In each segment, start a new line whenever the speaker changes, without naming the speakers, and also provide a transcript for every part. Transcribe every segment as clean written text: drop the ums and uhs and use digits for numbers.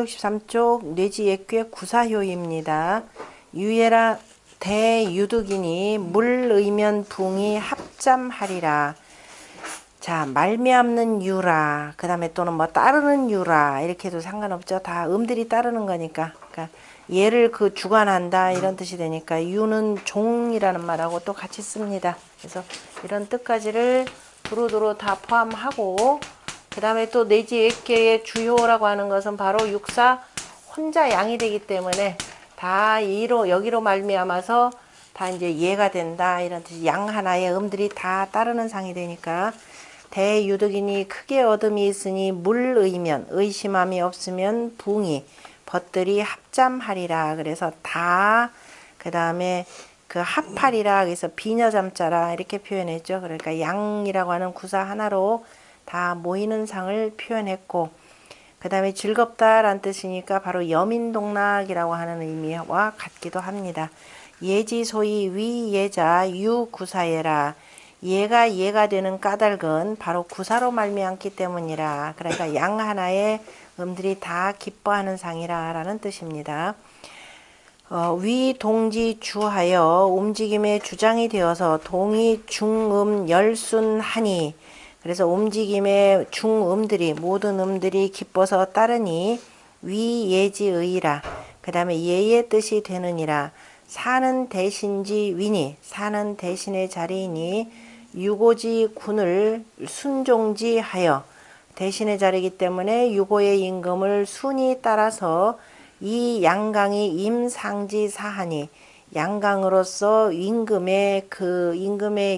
363쪽 뇌지액괴 구사효입니다. 유예라 대유득이니 물의면 붕이 합잠하리라. 자, 말미암는 유라, 그 다음에 또는 뭐 따르는 유라, 이렇게 해도 상관없죠. 다 음들이 따르는 거니까. 그러니까 얘를 그 주관한다, 이런 뜻이 되니까 유는 종이라는 말하고 또 같이 씁니다. 그래서 이런 뜻까지를 두루두루 다 포함하고, 그 다음에 또 내지액계의 주요라고 하는 것은 바로 육사 혼자 양이 되기 때문에 다 이로 여기로 말미암아서 다 이제 예가 된다, 이런 뜻이. 양 하나의 음들이 다 따르는 상이 되니까 대유득이니 크게 얻음이 있으니 물의면 의심함이 없으면 붕이 벗들이 합잠하리라. 그래서 다, 그 다음에 그 합하리라, 그래서 비녀잠자라 이렇게 표현했죠. 그러니까 양이라고 하는 구사 하나로 다 모이는 상을 표현했고, 그 다음에 즐겁다라는 뜻이니까 바로 여민동락이라고 하는 의미와 같기도 합니다. 예지소위 위예자 유구사예라. 얘가 되는 까닭은 바로 구사로 말미암기 때문이라. 그러니까 양 하나의 음들이 다 기뻐하는 상이라 라는 뜻입니다. 위동지 주하여 움직임의 주장이 되어서 동이 중음 열순하니. 그래서 움직임의 중음들이, 모든 음들이 기뻐서 따르니 위예지의라. 그 다음에 예의 뜻이 되느니라. 사는 대신지 위니, 사는 대신의 자리이니 유고지 군을 순종지하여, 대신의 자리이기 때문에 유고의 임금을 순이 따라서 이 양강이 임상지사하니, 양강으로서 임금의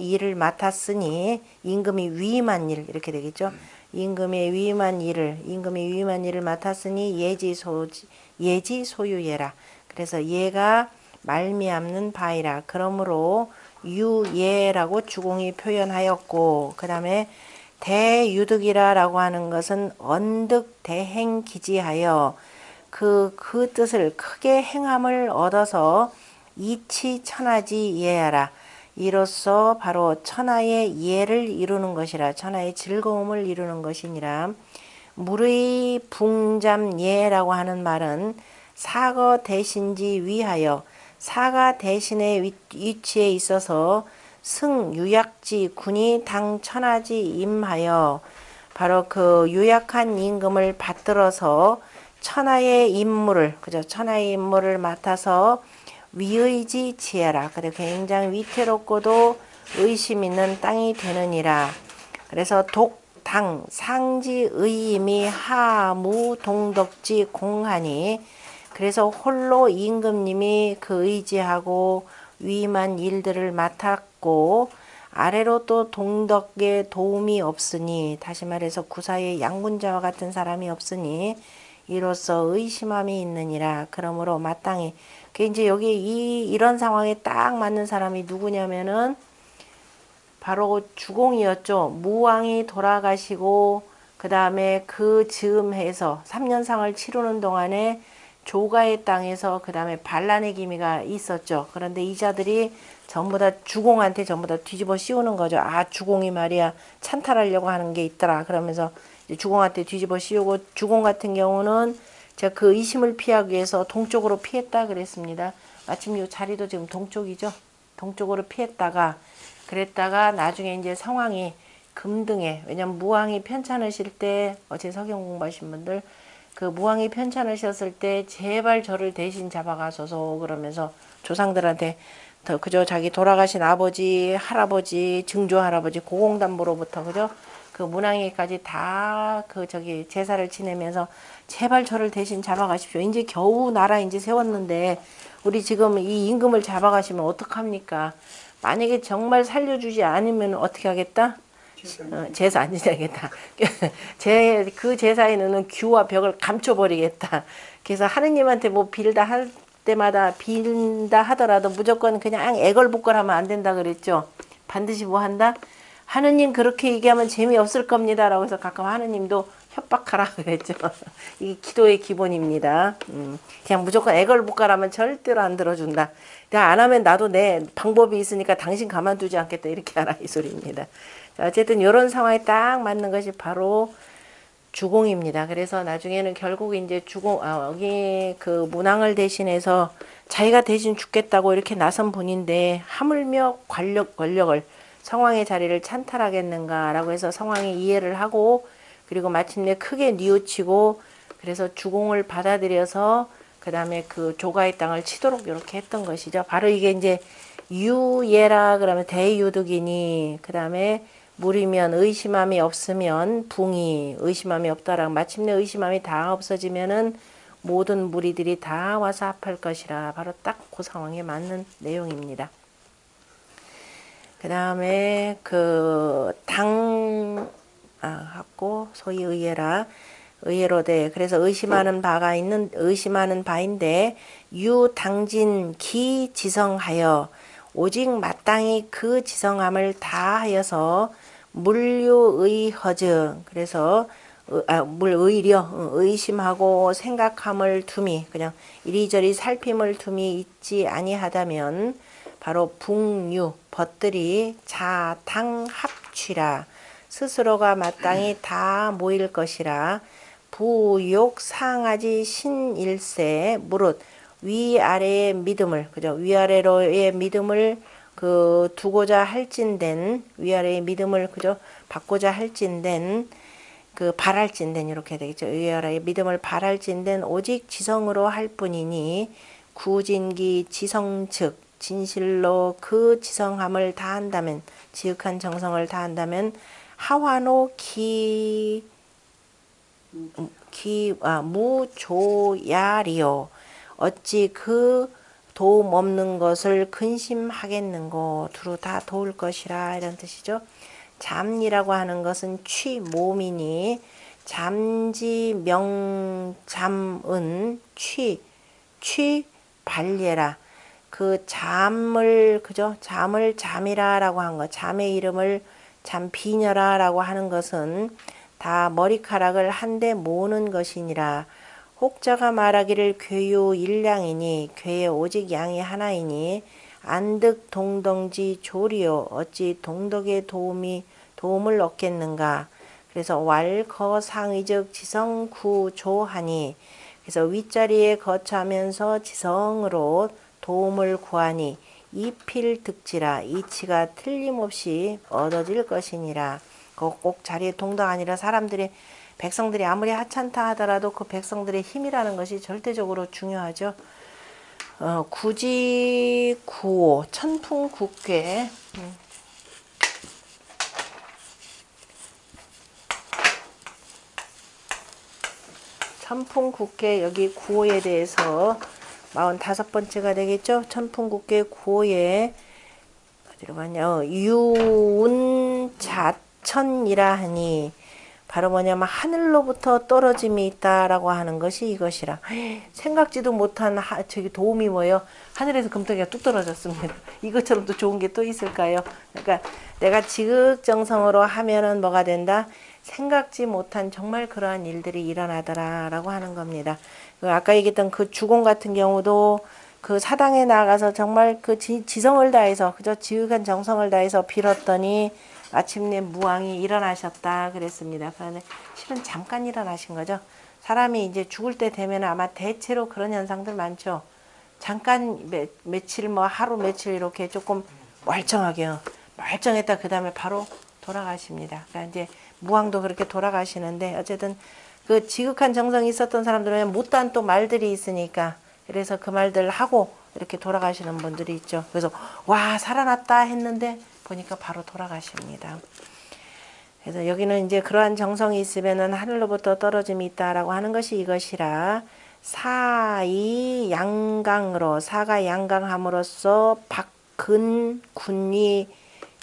일을 맡았으니, 임금이 위임한 일, 이렇게 되겠죠. 임금이 위임한 일을 맡았으니 예지 소유예라. 그래서 얘가 말미암는 바이라. 그러므로 유예라고 주공이 표현하였고, 그 다음에 대유득이라라고 하는 것은 언득 대행 기지하여 그 뜻을 크게 행함을 얻어서 이치 천하지 예하라. 이로써 바로 천하의 예를 이루는 것이라. 천하의 즐거움을 이루는 것이니라. 물의 붕잠예라고 하는 말은 사거 대신지 위하여, 사가 대신의 위치에 있어서 승 유약지 군이 당 천하지 임하여, 바로 그 유약한 임금을 받들어서 천하의 임무를, 그죠? 천하의 임무를 맡아서 위의지 지혜라. 그래 굉장히 위태롭고도 의심 있는 땅이 되느니라. 그래서 독당 상지 의임이 하무 동덕지 공하니. 그래서 홀로 임금님이 그 의지하고 위임한 일들을 맡았고, 아래로 또 동덕의 도움이 없으니, 다시 말해서 구사의 양군자와 같은 사람이 없으니 이로써 의심함이 있느니라. 그러므로 마땅히, 이제 여기 이런 상황에 딱 맞는 사람이 누구냐면은 바로 주공이었죠. 무왕이 돌아가시고 그 다음에 그 즈음해서 3년상을 치르는 동안에 조가의 땅에서 그 다음에 반란의 기미가 있었죠. 그런데 이 자들이 전부 다 주공한테 전부 다 뒤집어 씌우는 거죠. 아, 주공이 말이야 찬탈하려고 하는 게 있더라. 그러면서 이제 주공한테 뒤집어 씌우고, 주공 같은 경우는 제가 그 의심을 피하기 위해서 동쪽으로 피했다 그랬습니다. 마침 이 자리도 지금 동쪽이죠. 동쪽으로 피했다가 그랬다가 나중에 이제 상황이 금등에, 왜냐면 무왕이 편찮으실 때, 어제 석영 공부하신 분들 그 무왕이 편찮으셨을 때 제발 저를 대신 잡아가소서 그러면서 조상들한테 그저 자기 돌아가신 아버지, 할아버지, 증조 할아버지, 고공담보로부터 그죠? 그 문왕이까지 다 제사를 지내면서 제발 저를 대신 잡아가십시오. 이제 겨우 나라 이제 세웠는데 우리 지금 이 임금을 잡아가시면 어떡합니까? 만약에 정말 살려주지 않으면 어떻게 하겠다? 제사 안 지내겠다. 그 제사에는 규와 벽을 감춰버리겠다. 그래서 하느님한테 뭐 빌다 할 때마다 빌다 하더라도 무조건 그냥 애걸복걸하면 안 된다 그랬죠. 반드시 뭐 한다? 하느님 그렇게 얘기하면 재미없을 겁니다. 라고 해서 가끔 하느님도 협박하라 그랬죠. 이게 기도의 기본입니다. 그냥 무조건 애걸복걸하면 절대로 안 들어준다. 내가 안 하면 나도 내 방법이 있으니까 당신 가만두지 않겠다. 이렇게 하라 이 소리입니다. 자, 어쨌든 이런 상황에 딱 맞는 것이 바로 주공입니다. 그래서 나중에는 결국 이제 여기 그 문왕을 대신해서 자기가 대신 죽겠다고 이렇게 나선 분인데 하물며 권력을 성왕의 자리를 찬탈하겠는가라고 해서 성왕이 이해를 하고 그리고 마침내 크게 뉘우치고 그래서 주공을 받아들여서 그 다음에 그 조가의 땅을 치도록 이렇게 했던 것이죠. 바로 이게 이제 유예라 그러면 대유득이니 그 다음에 물이면 의심함이 없으면 붕이 의심함이 없다라고 마침내 의심함이 다 없어지면은 모든 무리들이 다 와서 합할 것이라 바로 딱 그 상황에 맞는 내용입니다. 그 다음에 하고 소위 의예로되 그래서 의심하는 바인데 유당진 기지성하여 오직 마땅히 그 지성함을 다하여서 물류의허즈 그래서 물의려 의심하고 생각함을 둠이 그냥 이리저리 살핌을 둠이 있지 아니하다면 바로 북류 벗들이 자당합취라 스스로가 마땅히 다 모일 것이라 부욕 상하지 신일세 무릇 위아래의 믿음을 그죠 위아래로의 믿음을 두고자 할진된 위아래의 믿음을 그죠 받고자 할진된 바랄진된 이렇게 되겠죠. 위아래의 믿음을 바랄진된 오직 지성으로 할 뿐이니 구진기 지성 즉 진실로 그 지성함을 다한다면 지극한 정성을 다한다면 하와노 무조야리요 어찌 그 도움 없는 것을 근심하겠는고 두루 다 도울 것이라 이런 뜻이죠. 잠이라고 하는 것은 몸이니 잠지 명잠은 발예라 그 잠을 그죠 잠을 잠이라라고 한 것 잠의 이름을 잠비녀라라고 하는 것은 다 머리카락을 한데 모으는 것이니라. 혹자가 말하기를 괴유 일량이니 괴에 오직 양이 하나이니 안득 동덕지 조리요 어찌 동덕의 도움을 얻겠는가. 그래서 왈거상의적 지성구조하니 그래서 윗자리에 거처하면서 지성으로 도움을 구하니 이필득지라 이치가 틀림없이 얻어질 것이니라. 꼭 자리에 동덕 아니라 백성들이 아무리 하찮다 하더라도 그 백성들의 힘이라는 것이 절대적으로 중요하죠. 구지구호 천풍국괴 천풍국괴 여기 구호에 대해서 45번째가 되겠죠. 천풍국괴 구호에 어디로 가냐 유운자천이라 하니 바로 뭐냐면 하늘로부터 떨어짐이 있다라고 하는 것이 이것이라. 생각지도 못한 저기 도움이 뭐예요? 하늘에서 금덩이가 뚝 떨어졌습니다. 이것처럼 또 좋은 게 또 있을까요? 그러니까 내가 지극정성으로 하면은 뭐가 된다? 생각지 못한 정말 그러한 일들이 일어나더라라고 하는 겁니다. 아까 얘기했던 그 주공 같은 경우도 그 사당에 나가서 정말 그 지성을 다해서 그저 지극한 정성을 다해서 빌었더니 마침내 무왕이 일어나셨다 그랬습니다. 그런데 실은 잠깐 일어나신 거죠. 사람이 이제 죽을 때 되면 아마 대체로 그런 현상들 많죠. 잠깐 며칠 하루 며칠 이렇게 조금 멀쩡했다 그 다음에 바로 돌아가십니다. 그러니까 이제 무왕도 그렇게 돌아가시는데 어쨌든 그 지극한 정성이 있었던 사람들은 못다한 또 말들이 있으니까 그래서 그 말들 하고 이렇게 돌아가시는 분들이 있죠. 그래서 와 살아났다 했는데 보니까 바로 돌아가십니다. 그래서 여기는 이제 그러한 정성이 있으면은 하늘로부터 떨어짐이 있다라고 하는 것이 이것이라. 사이 양강으로 사가 양강함으로써 박근 군위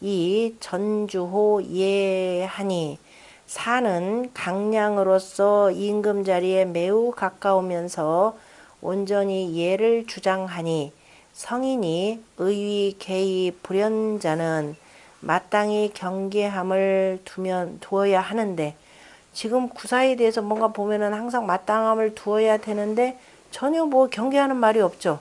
이 전주호 예하니 사는 강량으로서 임금 자리에 매우 가까우면서 온전히 예를 주장하니 성인이 의위 개의 불연자는 마땅히 경계함을 두어야 하는데 지금 구사에 대해서 뭔가 보면은 항상 마땅함을 두어야 되는데 전혀 경계하는 말이 없죠.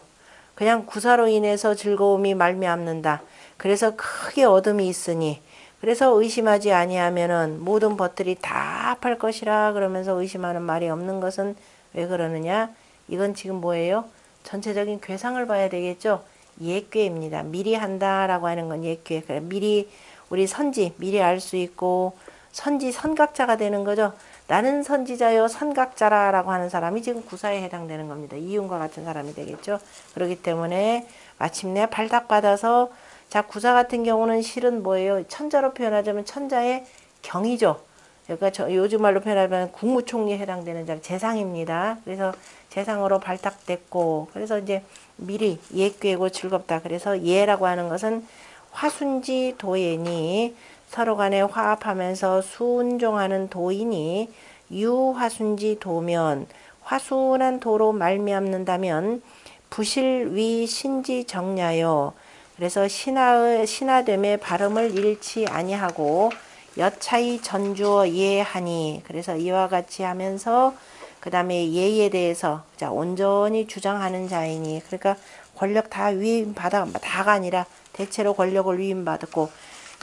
그냥 구사로 인해서 즐거움이 말미암는다. 그래서 크게 어둠이 있으니 그래서 의심하지 아니하면은 모든 벗들이 다 합할 것이라 그러면서 의심하는 말이 없는 것은 왜 그러느냐? 이건 지금 뭐예요? 전체적인 괴상을 봐야 되겠죠? 예괴입니다. 미리 한다라고 하는 건 예괴. 미리 우리 선지 미리 알 수 있고 선지 선각자가 되는 거죠. 나는 선지자요 선각자라라고 하는 사람이 지금 구사에 해당되는 겁니다. 이윤과 같은 사람이 되겠죠. 그렇기 때문에 마침내 발탁받아서 자 구사 같은 경우는 실은 뭐예요? 천자로 표현하자면 천자의 경이죠. 그러니까 요즘 말로 표현하면 국무총리에 해당되는 자 재상입니다. 그래서 재상으로 발탁됐고 그래서 이제 미리 예괴고 즐겁다. 그래서 예라고 하는 것은 화순지 도예니 서로 간에 화합하면서 순종하는 도이니 유화순지 도면 화순한 도로 말미암는다면 부실위 신지 정야요. 그래서 신하됨의 발음을 잃지 아니하고 여차히 전주어 예하니 그래서 이와 같이 하면서 그 다음에 예에 대해서 자 온전히 주장하는 자이니 그러니까 권력 다 위임받아 다가 아니라 대체로 권력을 위임받았고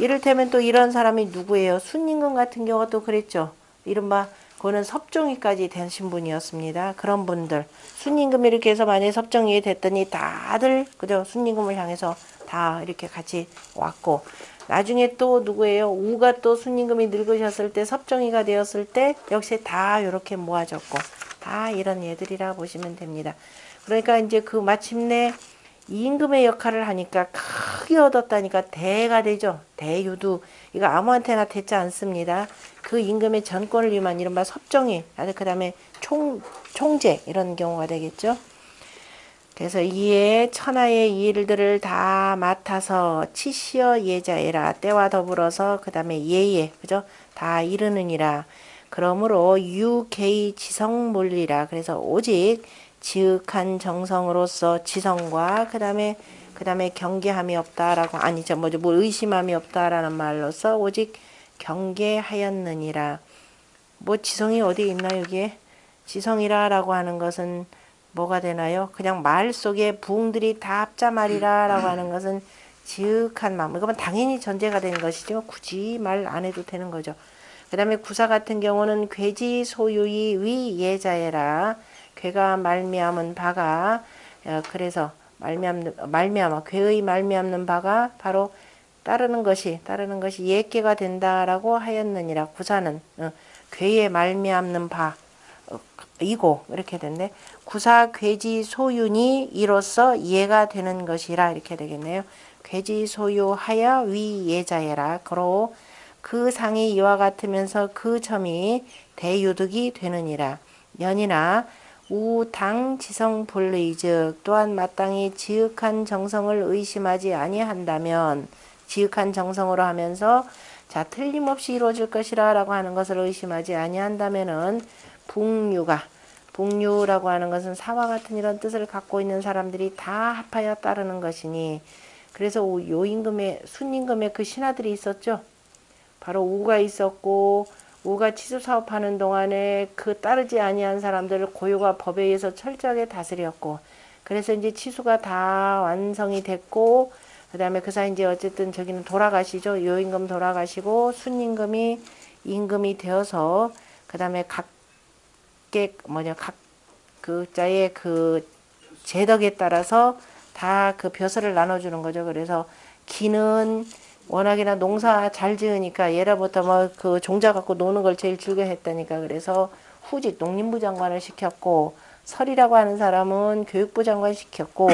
이를테면 또 이런 사람이 누구예요? 순임금 같은 경우가 또 그랬죠. 이른바 그거는 섭정위까지 되신 분이었습니다. 그런 분들 순임금이 이렇게 해서 만약에 섭정위 됐더니 다들 그죠 순임금을 향해서 다 이렇게 같이 왔고 나중에 또 누구예요? 우가 또 순임금이 늙으셨을 때 섭정위가 되었을 때 역시 다 이렇게 모아졌고 다 이런 예들이라 보시면 됩니다. 그러니까 이제 그 마침내 임금의 역할을 하니까 크게 얻었다니까 대가 되죠. 대유두. 이거 아무한테나 되지 않습니다. 그 임금의 전권을 위한 이른바 섭정위, 그 다음에 총재 이런 경우가 되겠죠. 그래서 이에 천하의 일들을 다 맡아서 치시어 예자에라 때와 더불어서 그 다음에 예예 그죠 다 이르느니라. 그러므로 유개의 지성물리라. 그래서 오직 지극한 정성으로서 지성과 그 다음에 경계함이 없다라고 아니죠 뭐죠 뭐 의심함이 없다라는 말로서 오직 경계하였느니라. 뭐 지성이 어디 있나 여기에 지성이라라고 하는 것은 뭐가 되나요? 그냥 말 속에 부흥들이 다 합자말이라라고 하는 것은 지극한 마음. 이거는 당연히 전제가 되는 것이죠. 굳이 말 안 해도 되는 거죠. 그 다음에 구사 같은 경우는 괴지 소유이 위 예자에라. 괴가 말미암은 바가 그래서 말미암아 괴의 말미암는 바가 바로 따르는 것이 예괴가 된다라고 하였느니라. 구사는 괴의 말미암는 바 이고 이렇게 됐네. 구사 괴지 소윤이 이로써 예가 되는 것이라 이렇게 되겠네요. 괴지 소유하여 위 예자예라. 그로 그 상이 이와 같으면서 그 점이 대유득이 되느니라. 연이나 우당 지성 불의즉 또한 마땅히 지극한 정성을 의심하지 아니한다면 지극한 정성으로 하면서 자 틀림없이 이루어질 것이라 라고 하는 것을 의심하지 아니한다면은 북류라고 하는 것은 사와 같은 이런 뜻을 갖고 있는 사람들이 다 합하여 따르는 것이니 그래서 요임금의 순임금의 그 신하들이 있었죠. 바로 우가 있었고 우가 치수 사업하는 동안에 그 따르지 아니한 사람들을 고요가 법에 의해서 철저하게 다스렸고 그래서 이제 치수가 다 완성이 됐고 그 다음에 그 사이 이제 어쨌든 저기는 돌아가시죠. 요임금 돌아가시고 순임금이 임금이 되어서 그 다음에 각 자의 그 제덕에 따라서 다 그 벼슬을 나눠주는 거죠. 그래서 기는 워낙이나 농사 잘 지으니까 예로부터 뭐 그 종자 갖고 노는 걸 제일 즐겨 했다니까 그래서 후직 농림부 장관을 시켰고 설이라고 하는 사람은 교육부 장관 시켰고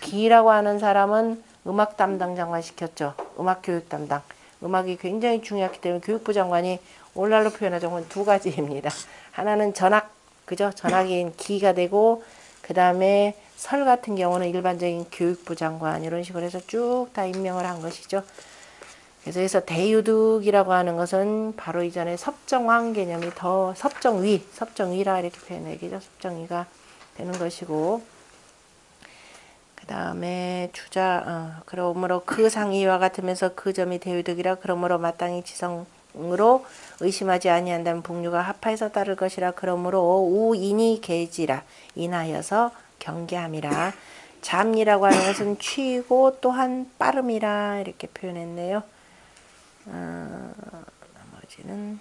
기라고 하는 사람은 음악 담당 장관 시켰죠. 음악 교육 담당. 음악이 굉장히 중요했기 때문에 교육부 장관이 오늘날로 표현하자면 두 가지입니다. 하나는 전학, 그죠? 전학인 기가 되고 그 다음에 설 같은 경우는 일반적인 교육부 장관 이런 식으로 해서 쭉 다 임명을 한 것이죠. 그래서 대유득이라고 하는 것은 바로 이전에 섭정왕 개념이 더 섭정위라 이렇게 표현하겠죠. 섭정위가 되는 것이고 그 다음에 그러므로 그 상이와 같으면서 그 점이 대유득이라 그러므로 마땅히 지성으로 의심하지 아니한다면 북류가 합하여서 따를 것이라 그러므로 우인이 계지라 인하여서 경계함이라 잠이라고 하는 것은 취이고 또한 빠름이라 이렇게 표현했네요. 나머지는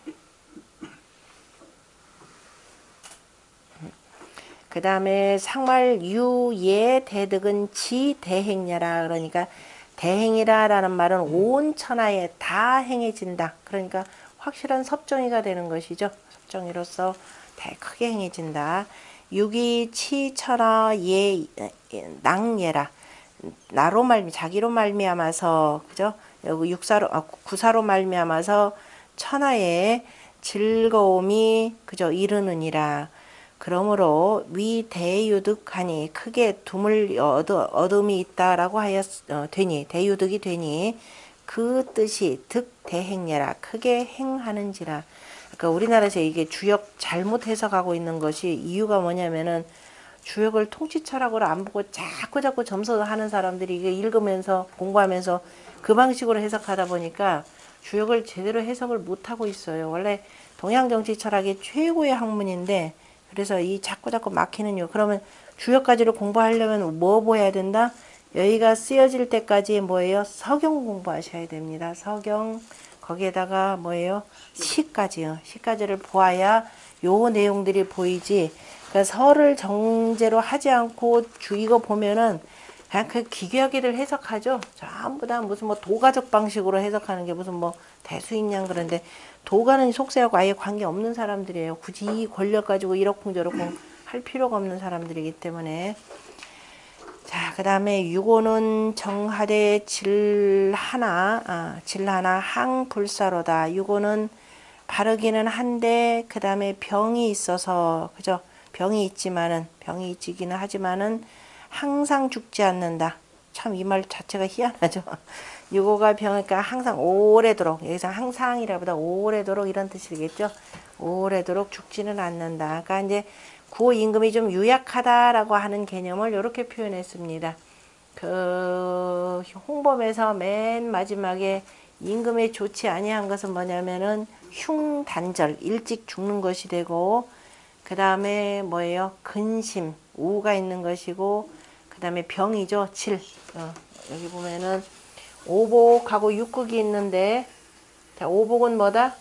그 다음에 상말 유예 대득은 지 대행야라. 그러니까 대행이라라는 말은 온 천하에 다 행해진다. 그러니까 확실한 섭정이가 되는 것이죠. 섭정이로서 대 크게 행해진다. 유기 치천하 예 낭예라. 나로 자기로 말미암아서 그죠? 여기 육사로 구사로 말미암아서 천하에 즐거움이 그죠 이르느니라. 그러므로 위대유득하니 크게 둠을 얻음이 있다라고 되니 대유득이 되니 그 뜻이 득대행례라 크게 행하는지라. 그러니까 우리나라에서 이게 주역 잘못 해석하고 있는 것이 이유가 뭐냐면은 주역을 통치철학으로 안 보고 자꾸 점수하는 사람들이 이게 읽으면서 공부하면서 그 방식으로 해석하다 보니까 주역을 제대로 해석을 못하고 있어요. 원래 동양정치철학이 최고의 학문인데 그래서 이 자꾸 막히는 이유. 그러면 주역까지를 공부하려면 뭐 보여야 된다? 여기가 쓰여질 때까지 뭐예요? 서경 공부하셔야 됩니다. 서경 거기에다가 뭐예요? 시까지요. 시까지를 보아야 요 내용들이 보이지. 그러니까 설을 정제로 하지 않고 이거 보면은 그냥 그 기괴하게들 해석하죠. 전부 다 무슨 뭐 도가적 방식으로 해석하는 게 무슨 뭐 대수익량 그런데 도가는 속세하고 아예 관계 없는 사람들이에요. 굳이 권력 가지고 이러쿵저러쿵 할 필요가 없는 사람들이기 때문에. 자, 그 다음에 유고는 정하되 질하나 항불사로다. 유고는 바르기는 한데 그 다음에 병이 있어서 그죠? 병이 있지기는 하지만은 항상 죽지 않는다. 참 이 말 자체가 희한하죠. 유고가 병이니까 항상 오래도록, 여기서 항상이라보다 오래도록 이런 뜻이겠죠. 오래도록 죽지는 않는다. 그러니까 이제 구호 임금이 좀 유약하다라고 하는 개념을 이렇게 표현했습니다. 그 홍범에서 맨 마지막에 임금이 좋지 아니한 것은 뭐냐면은 흉단절, 일찍 죽는 것이 되고, 그 다음에 뭐예요? 근심, 우가 있는 것이고, 그 다음에 병이죠. 질. 여기 보면은 오복하고 육극이 있는데, 자, 오복은 뭐다?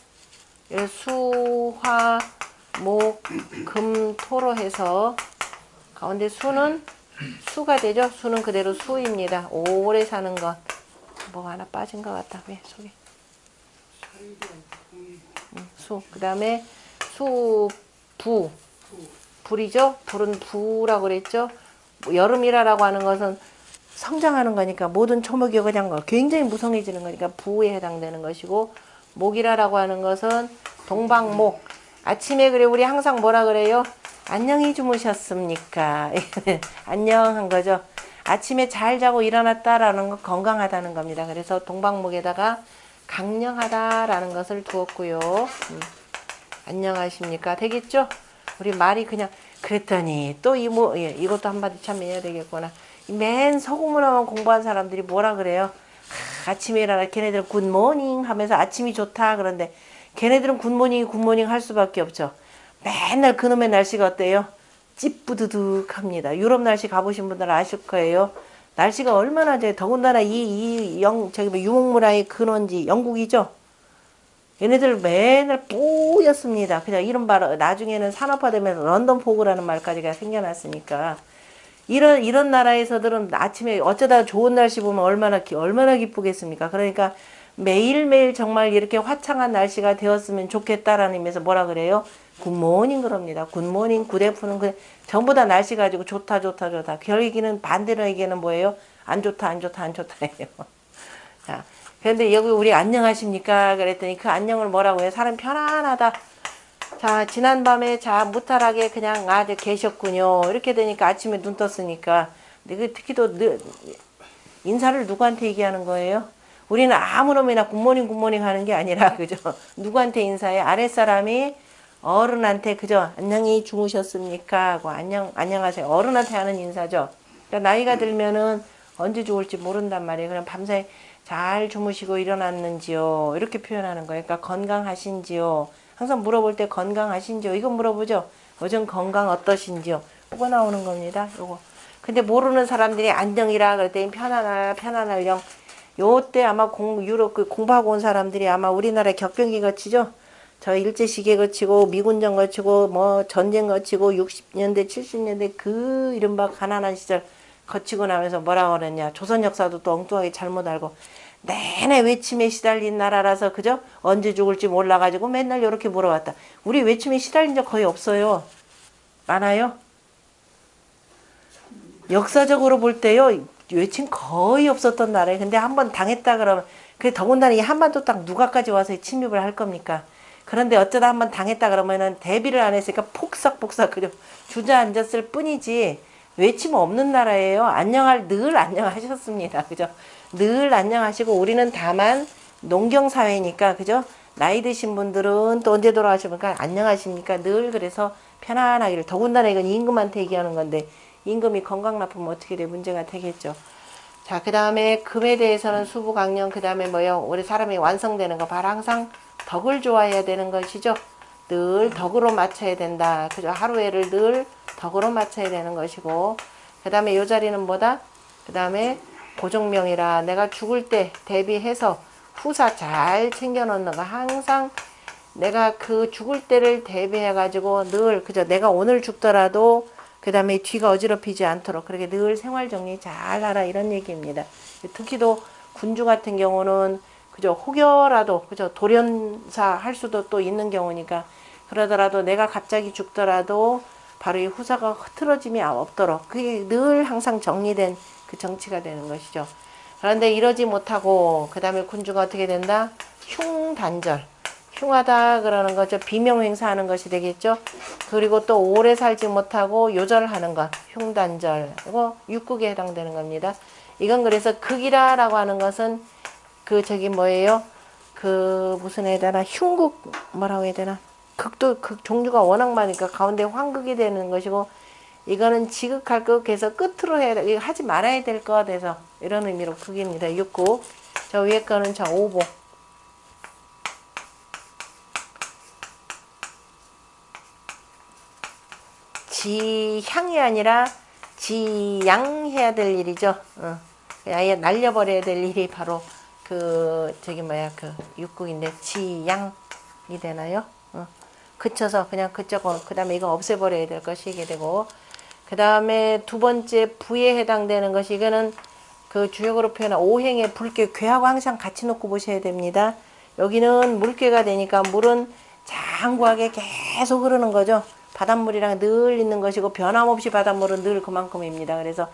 수, 화, 목, 금, 토로 해서 가운데 수는 수가 되죠. 수는 그대로 수입니다. 오래 사는 것. 뭐 하나 빠진 것 같다. 왜 속에? 수. 그 다음에 수, 부. 불이죠. 불은 부라고 그랬죠. 여름이라고 하는 것은 성장하는 거니까 모든 초목이 그냥 굉장히 무성해지는 거니까 부에 해당되는 것이고, 목이라고 하는 것은 동방목. 아침에 그래 우리 항상 뭐라 그래요? 안녕히 주무셨습니까? 안녕한 거죠. 아침에 잘 자고 일어났다라는 건 건강하다는 겁니다. 그래서 동방목에다가 강령하다라는 것을 두었고요. 안녕하십니까? 되겠죠? 우리 말이 그냥 그랬더니 또 이것도 한마디 참 해야 되겠구나. 맨 서구문화만 공부한 사람들이 뭐라 그래요? 아침에 일어나 걔네들은 굿모닝 하면서 아침이 좋다 그런데 걔네들은 굿모닝 할 수밖에 없죠. 맨날 그놈의 날씨가 어때요? 찌뿌드득합니다. 유럽 날씨 가보신 분들은 아실 거예요. 날씨가 얼마나 더군다나 저기 뭐 유목문화의 근원지 영국이죠. 얘네들 맨날 뿌였습니다. 그냥 이른바 나중에는 산업화되면서 런던 포구라는 말까지가 생겨났으니까 이런 나라에서들은 아침에 어쩌다 좋은 날씨 보면 얼마나 기쁘겠습니까? 그러니까 매일매일 정말 이렇게 화창한 날씨가 되었으면 좋겠다라는 의미에서 뭐라 그래요? 굿모닝 그럽니다. 굿모닝, 굿애프는 전부 다 날씨 가지고 좋다. 결기는 반대로 얘기는 뭐예요? 안 좋다예요. 자, 그런데 여기 우리 안녕하십니까? 그랬더니 그 안녕을 뭐라고 해요? 사람 편안하다. 자, 지난밤에 무탈하게 그냥 계셨군요. 이렇게 되니까 아침에 눈 떴으니까. 근데 특히 또 인사를 누구한테 얘기하는 거예요? 우리는 아무 놈이나 굿모닝 하는 게 아니라, 그죠? 누구한테 인사해? 아랫사람이 어른한테, 그죠? 안녕히 주무셨습니까? 하고 안녕하세요. 어른한테 하는 인사죠. 그러니까 나이가 들면은 언제 죽을지 모른단 말이에요. 그럼 밤새 잘 주무시고 일어났는지요? 이렇게 표현하는 거예요. 그러니까 건강하신지요? 항상 물어볼 때 건강하신지요? 이거 물어보죠. 요즘 건강 어떠신지요? 이거 나오는 겁니다. 요거. 근데 모르는 사람들이 안녕이라 그랬더니 편안할 영. 요때 아마 유럽 공부하고 온 사람들이 아마 우리나라에 격변기 거치죠. 저 일제시계 거치고 미군정 거치고 뭐 전쟁 거치고 60년대 70년대 그 이른바 가난한 시절 거치고 나면서 뭐라 그랬냐. 조선 역사도 또 엉뚱하게 잘못 알고 내내 외침에 시달린 나라라서 그죠? 언제 죽을지 몰라가지고 맨날 이렇게 물어왔다. 우리 외침에 시달린 적 거의 없어요. 많아요? 역사적으로 볼 때요. 외침 거의 없었던 나라예요. 근데 한번 당했다 그러면 그 더군다나 이 한반도 땅 누가까지 와서 침입을 할 겁니까? 그런데 어쩌다 한번 당했다 그러면은 대비를 안 했으니까 폭삭폭삭 그죠? 주저앉았을 뿐이지 외침 없는 나라예요. 늘 안녕하셨습니다. 그죠? 늘 안녕하시고 우리는 다만 농경사회니까 그죠? 나이 드신 분들은 또 언제 돌아가십니까? 안녕하십니까? 늘 그래서 편안하기를. 더군다나 이건 임금한테 얘기하는 건데 임금이 건강 나쁘면 어떻게 돼? 문제가 되겠죠. 자, 그 다음에 금에 대해서는 수부강령, 그 다음에 뭐요? 우리 사람이 완성되는 거 바로 항상 덕을 좋아해야 되는 것이죠. 늘 덕으로 맞춰야 된다. 그죠? 하루에를 늘 덕으로 맞춰야 되는 것이고, 그 다음에 요 자리는 뭐다? 그 다음에 고종명이라 내가 죽을 때 대비해서 후사 잘 챙겨놓는 거. 항상 내가 그 죽을 때를 대비해가지고 늘, 그죠? 내가 오늘 죽더라도 그 다음에 뒤가 어지럽히지 않도록 그렇게 늘 생활정리 잘 하라 이런 얘기입니다. 특히도 군주 같은 경우는 그죠 혹여라도 그죠 돌연사 할 수도 또 있는 경우니까 그러더라도 내가 갑자기 죽더라도 바로 이 후사가 흐트러짐이 없도록 그게 늘 항상 정리된 그 정치가 되는 것이죠. 그런데 이러지 못하고 그 다음에 군주가 어떻게 된다? 흉단절. 흉하다 그러는 거죠. 비명행사하는 것이 되겠죠. 그리고 또 오래 살지 못하고 요절하는 것. 흉단절. 이거 육국에 해당되는 겁니다. 이건 그래서 극이라라고 하는 것은 그 저기 뭐예요? 그 무슨 해야 되나? 흉극 뭐라고 해야 되나? 극 종류가 워낙 많으니까 가운데 황극이 되는 것이고 이거는 지극할 것 해서 끝으로 해야 돼. 이거 하지 말아야 될 것 해서 이런 의미로 극입니다. 육국. 저 위에 거는 저 오복. 지향이 아니라 지양해야 될 일이죠. 아예 날려버려야 될 일이 바로 그 저기 뭐야 그 육국인데 지양이 되나요? 그쳐서 그냥 그쪽으로 그 다음에 이거 없애버려야 될 것이 이게 되고 그 다음에 두 번째 부에 해당되는 것이 이거는 그 주역으로 표현한 오행의 불괴 괴하고 항상 같이 놓고 보셔야 됩니다. 여기는 물괴가 되니까 물은 장구하게 계속 흐르는 거죠. 바닷물이랑 늘 있는 것이고 변함없이 바닷물은 늘 그만큼입니다. 그래서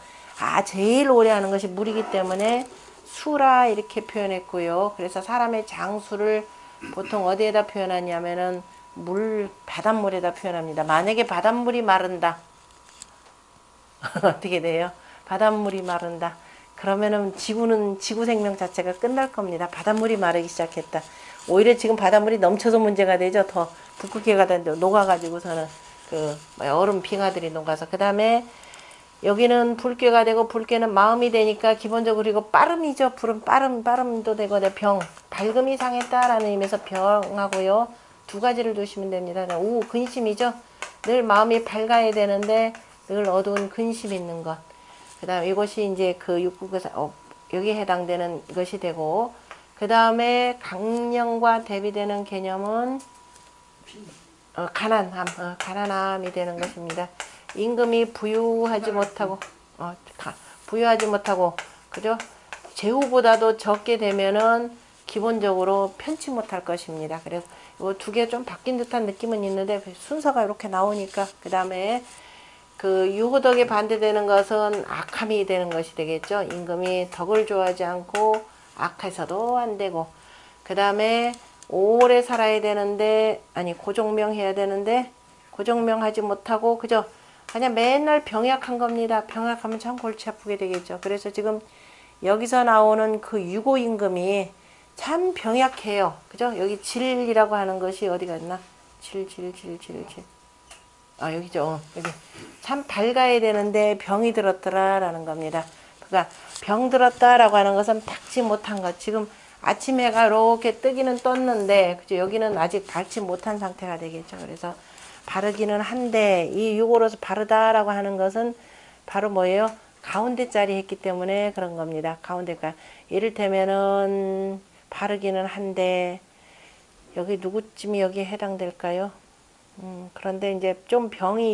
제일 오래 하는 것이 물이기 때문에 수라 이렇게 표현했고요. 그래서 사람의 장수를 보통 어디에다 표현하냐면은 바닷물에다 표현합니다. 만약에 바닷물이 마른다. 어떻게 돼요? 바닷물이 마른다. 그러면은 지구 생명 자체가 끝날 겁니다. 바닷물이 마르기 시작했다. 오히려 지금 바닷물이 넘쳐서 문제가 되죠. 더 북극해가 되는데 녹아가지고서는 얼음 빙하들이 녹아서 그 다음에 여기는 불괴가 되고 불괴는 마음이 되니까 기본적으로 그리고 빠름이죠. 불은 빠름도 되고 밝음이 상했다라는 의미에서 병하고요. 두 가지를 두시면 됩니다. 근심이죠. 늘 마음이 밝아야 되는데 늘 어두운 근심 있는 것. 그 다음 이것이 이제 그 육국에서 여기에 해당되는 것이 되고 그 다음에 강령과 대비되는 개념은 가난함이 되는 것입니다. 임금이 부유하지 못하고 그죠? 제후보다도 적게 되면은 기본적으로 편치 못할 것입니다. 그래서 이 두 개 좀 바뀐 듯한 느낌은 있는데 순서가 이렇게 나오니까 그 다음에 그 유호덕에 반대되는 것은 악함이 되는 것이 되겠죠. 임금이 덕을 좋아하지 않고 악해서도 안 되고 그 다음에 오래 살아야 되는데 고종명 해야 되는데 고종명 하지 못하고 그죠? 그냥 맨날 병약한 겁니다. 병약하면 참 골치 아프게 되겠죠. 그래서 지금 여기서 나오는 그 유고 임금이 참 병약해요. 그죠? 여기 질이라고 하는 것이 어디 갔나? 질. 여기죠. 여기. 참 밝아야 되는데 병이 들었더라라는 겁니다. 그러니까 병 들었다라고 하는 것은 밝지 못한 것. 지금 아침 해가 이렇게 뜨기는 떴는데, 그죠? 여기는 아직 밝지 못한 상태가 되겠죠. 그래서 바르기는 한데, 이 육으로서 바르다라고 하는 것은 바로 뭐예요? 가운데 자리 했기 때문에 그런 겁니다. 가운데가 이를테면은 바르기는 한데 여기 누구쯤이 여기에 해당될까요? 그런데 이제 좀 병이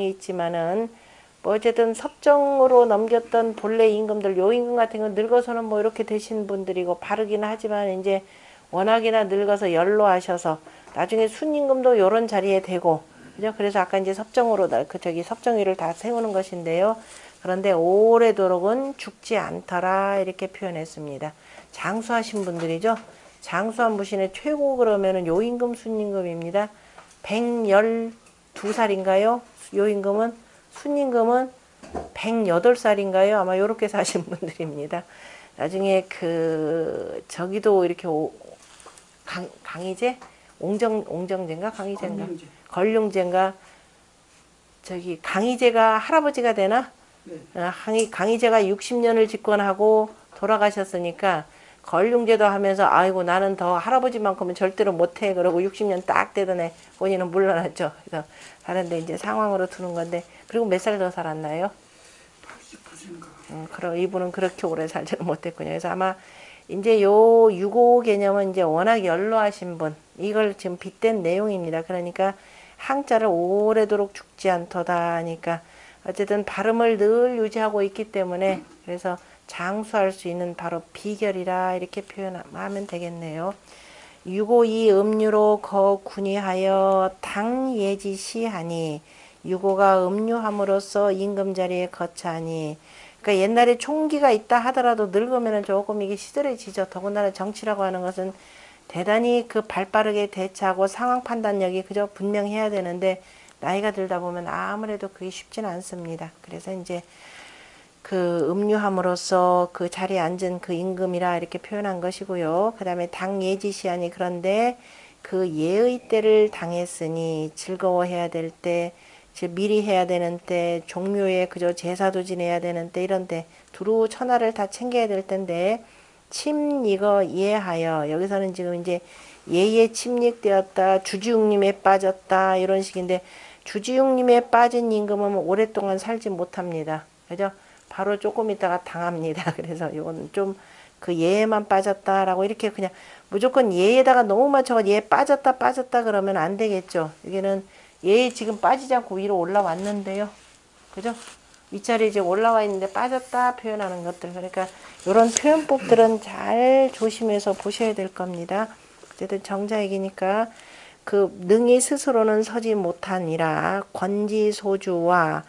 있지만은 뭐 어쨌든 섭정으로 넘겼던 본래 임금들, 요 임금 같은 건 늙어서는 뭐 이렇게 되신 분들이고 바르기는 하지만 이제 워낙이나 늙어서 연로하셔서 나중에 순임금도 요런 자리에 되고, 그죠? 그래서 아까 이제 섭정으로 섭정위를 다 세우는 것인데요. 그런데 오래도록은 죽지 않더라 이렇게 표현했습니다. 장수하신 분들이죠. 장수한 부신의 최고 그러면은 요 임금 순임금입니다. 112살인가요? 요 임금은 순임금은 108살인가요? 아마 요렇게 사신 분들입니다. 나중에 저기도 이렇게 강희제? 옹정제인가? 강희제인가? 걸륭제인가? 저기 강희제가 할아버지가 되나? 네. 강희제가 60년을 집권하고 돌아가셨으니까 걸륭제도 하면서 아이고 나는 더 할아버지만큼은 절대로 못해 그러고 60년 딱 되던 애 본인은 물러났죠. 그래서 다른데 이제 상황으로 두는 건데, 그리고 몇 살 더 살았나요? 80%인가. 그럼 이분은 그렇게 오래 살지는 못했군요. 그래서 아마 이제 요 유고 개념은 이제 워낙 연로하신 분, 이걸 지금 빗댄 내용입니다. 그러니까 항자를 오래도록 죽지 않도다 하니까 어쨌든 발음을 늘 유지하고 있기 때문에 그래서 장수할 수 있는 바로 비결이라 이렇게 표현하면 되겠네요. 유고이 음유로 거군이하여 당예지시하니, 유고가 음유함으로써 임금자리에 거차하니. 그러니까 옛날에 총기가 있다 하더라도 늙으면 조금 이게 시들해지죠. 더군다나 정치라고 하는 것은 대단히 발빠르게 대처하고 상황 판단력이 그저 분명해야 되는데 나이가 들다 보면 아무래도 그게 쉽지는 않습니다. 그래서 이제 음유함으로써 그 자리에 앉은 그 임금이라 이렇게 표현한 것이고요. 그 다음에 당예지시하니, 그런데 그 예의 때를 당했으니 즐거워해야 될 때, 즉 미리 해야 되는 때, 종묘에 그저 제사도 지내야 되는 때, 이런 때 두루 천하를 다 챙겨야 될 텐데 침이거 예하여, 여기서는 지금 이제 예에 침략되었다, 주지웅님에 빠졌다 이런 식인데, 주지웅님에 빠진 임금은 오랫동안 살지 못합니다. 그죠? 바로 조금 있다가 당합니다. 그래서 이건 좀 예에만 빠졌다라고 이렇게 그냥 무조건 예에다가 너무 맞춰서 예 빠졌다 그러면 안 되겠죠. 여기는 예에 지금 빠지지 않고 위로 올라왔는데요. 그죠? 윗자리에 이제 올라와 있는데 빠졌다 표현하는 것들. 그러니까 이런 표현법들은 잘 조심해서 보셔야 될 겁니다. 어쨌든 정자얘기니까 능히 스스로는 서지 못하니라 권지소주와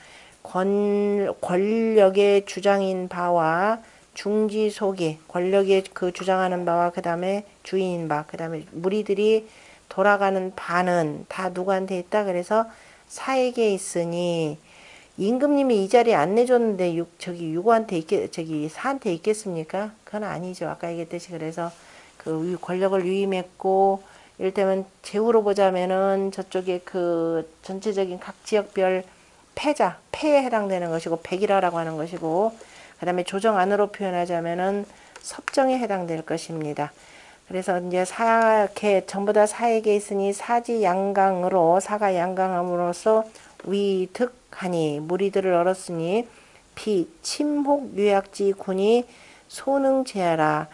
권력의 주장인 바와 중지속이, 권력의 주장하는 바와 그 다음에 주인인 바, 그 다음에 무리들이 돌아가는 바는 다 누구한테 있다? 그래서 사에게 있으니, 임금님이 이 자리에 안 내줬는데 유고한테 사한테 있겠습니까? 그건 아니죠. 아까 얘기했듯이. 그래서 권력을 위임했고, 이를테면 제후로 보자면은 저쪽에 전체적인 각 지역별 패에 해당되는 것이고 백일화라고 하는 것이고, 그 다음에 조정 안으로 표현하자면은 섭정에 해당될 것입니다. 그래서 이제 전부 다 사에게 있으니 사가 양강함으로써 위득하니, 무리들을 얻었으니 침혹 유약지 군이 소능제하라.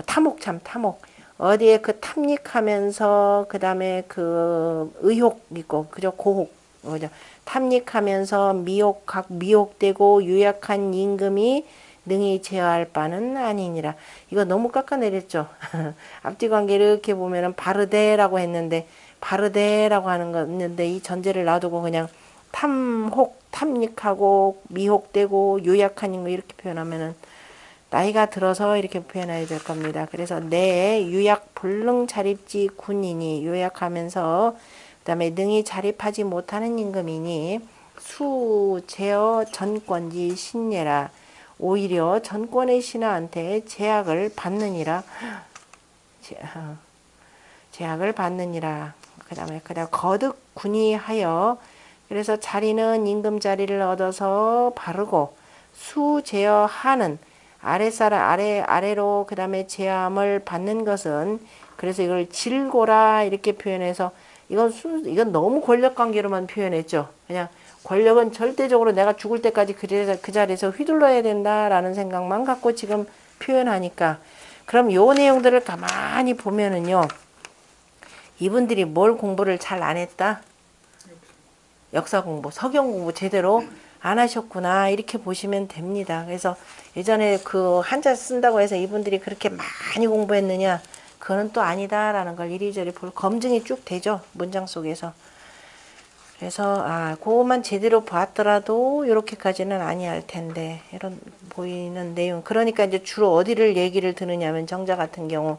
탐혹 어디에 탐닉하면서 그 다음에 의혹 있고 그죠, 고혹, 그죠, 탐닉하면서 미혹되고 유약한 임금이 능히 제어할 바는 아니니라. 이거 너무 깎아내렸죠. 앞뒤 관계를 이렇게 보면은 바르데라고 했는데, 바르데라고 하는 거였는데 이 전제를 놔두고 그냥 탐닉하고 미혹되고 유약한 임금 이렇게 표현하면은 나이가 들어서 이렇게 표현해야 될 겁니다. 그래서 내 유약 불능 자립지 군이니, 요약하면서 그 다음에 능히 자립하지 못하는 임금이니 수제어 전권지 신예라. 오히려 전권의 신하한테 제약을 받느니라. 제약을 받느니라. 그 다음에 거듭 군이하여, 그래서 자리는 임금 자리를 얻어서 바르고, 수제어하는 아래로 그 다음에 제함을 받는 것은, 그래서 이걸 질고라 이렇게 표현해서 이건 너무 권력 관계로만 표현했죠. 그냥 권력은 절대적으로 내가 죽을 때까지 그 자리에서 휘둘러야 된다라는 생각만 갖고 지금 표현하니까, 그럼 요 내용들을 가만히 보면은요, 이분들이 뭘 공부를 잘 안 했다? 역사 공부, 서경 공부 제대로 안 하셨구나, 이렇게 보시면 됩니다. 그래서 예전에 그 한자 쓴다고 해서 이분들이 그렇게 많이 공부했느냐, 그거는 또 아니다라는 걸 이리저리 검증이 쭉 되죠, 문장 속에서. 그래서 그것만 제대로 봤더라도 이렇게까지는 아니할 텐데, 이런 보이는 내용. 그러니까 이제 주로 어디를 얘기를 드느냐면, 정자 같은 경우,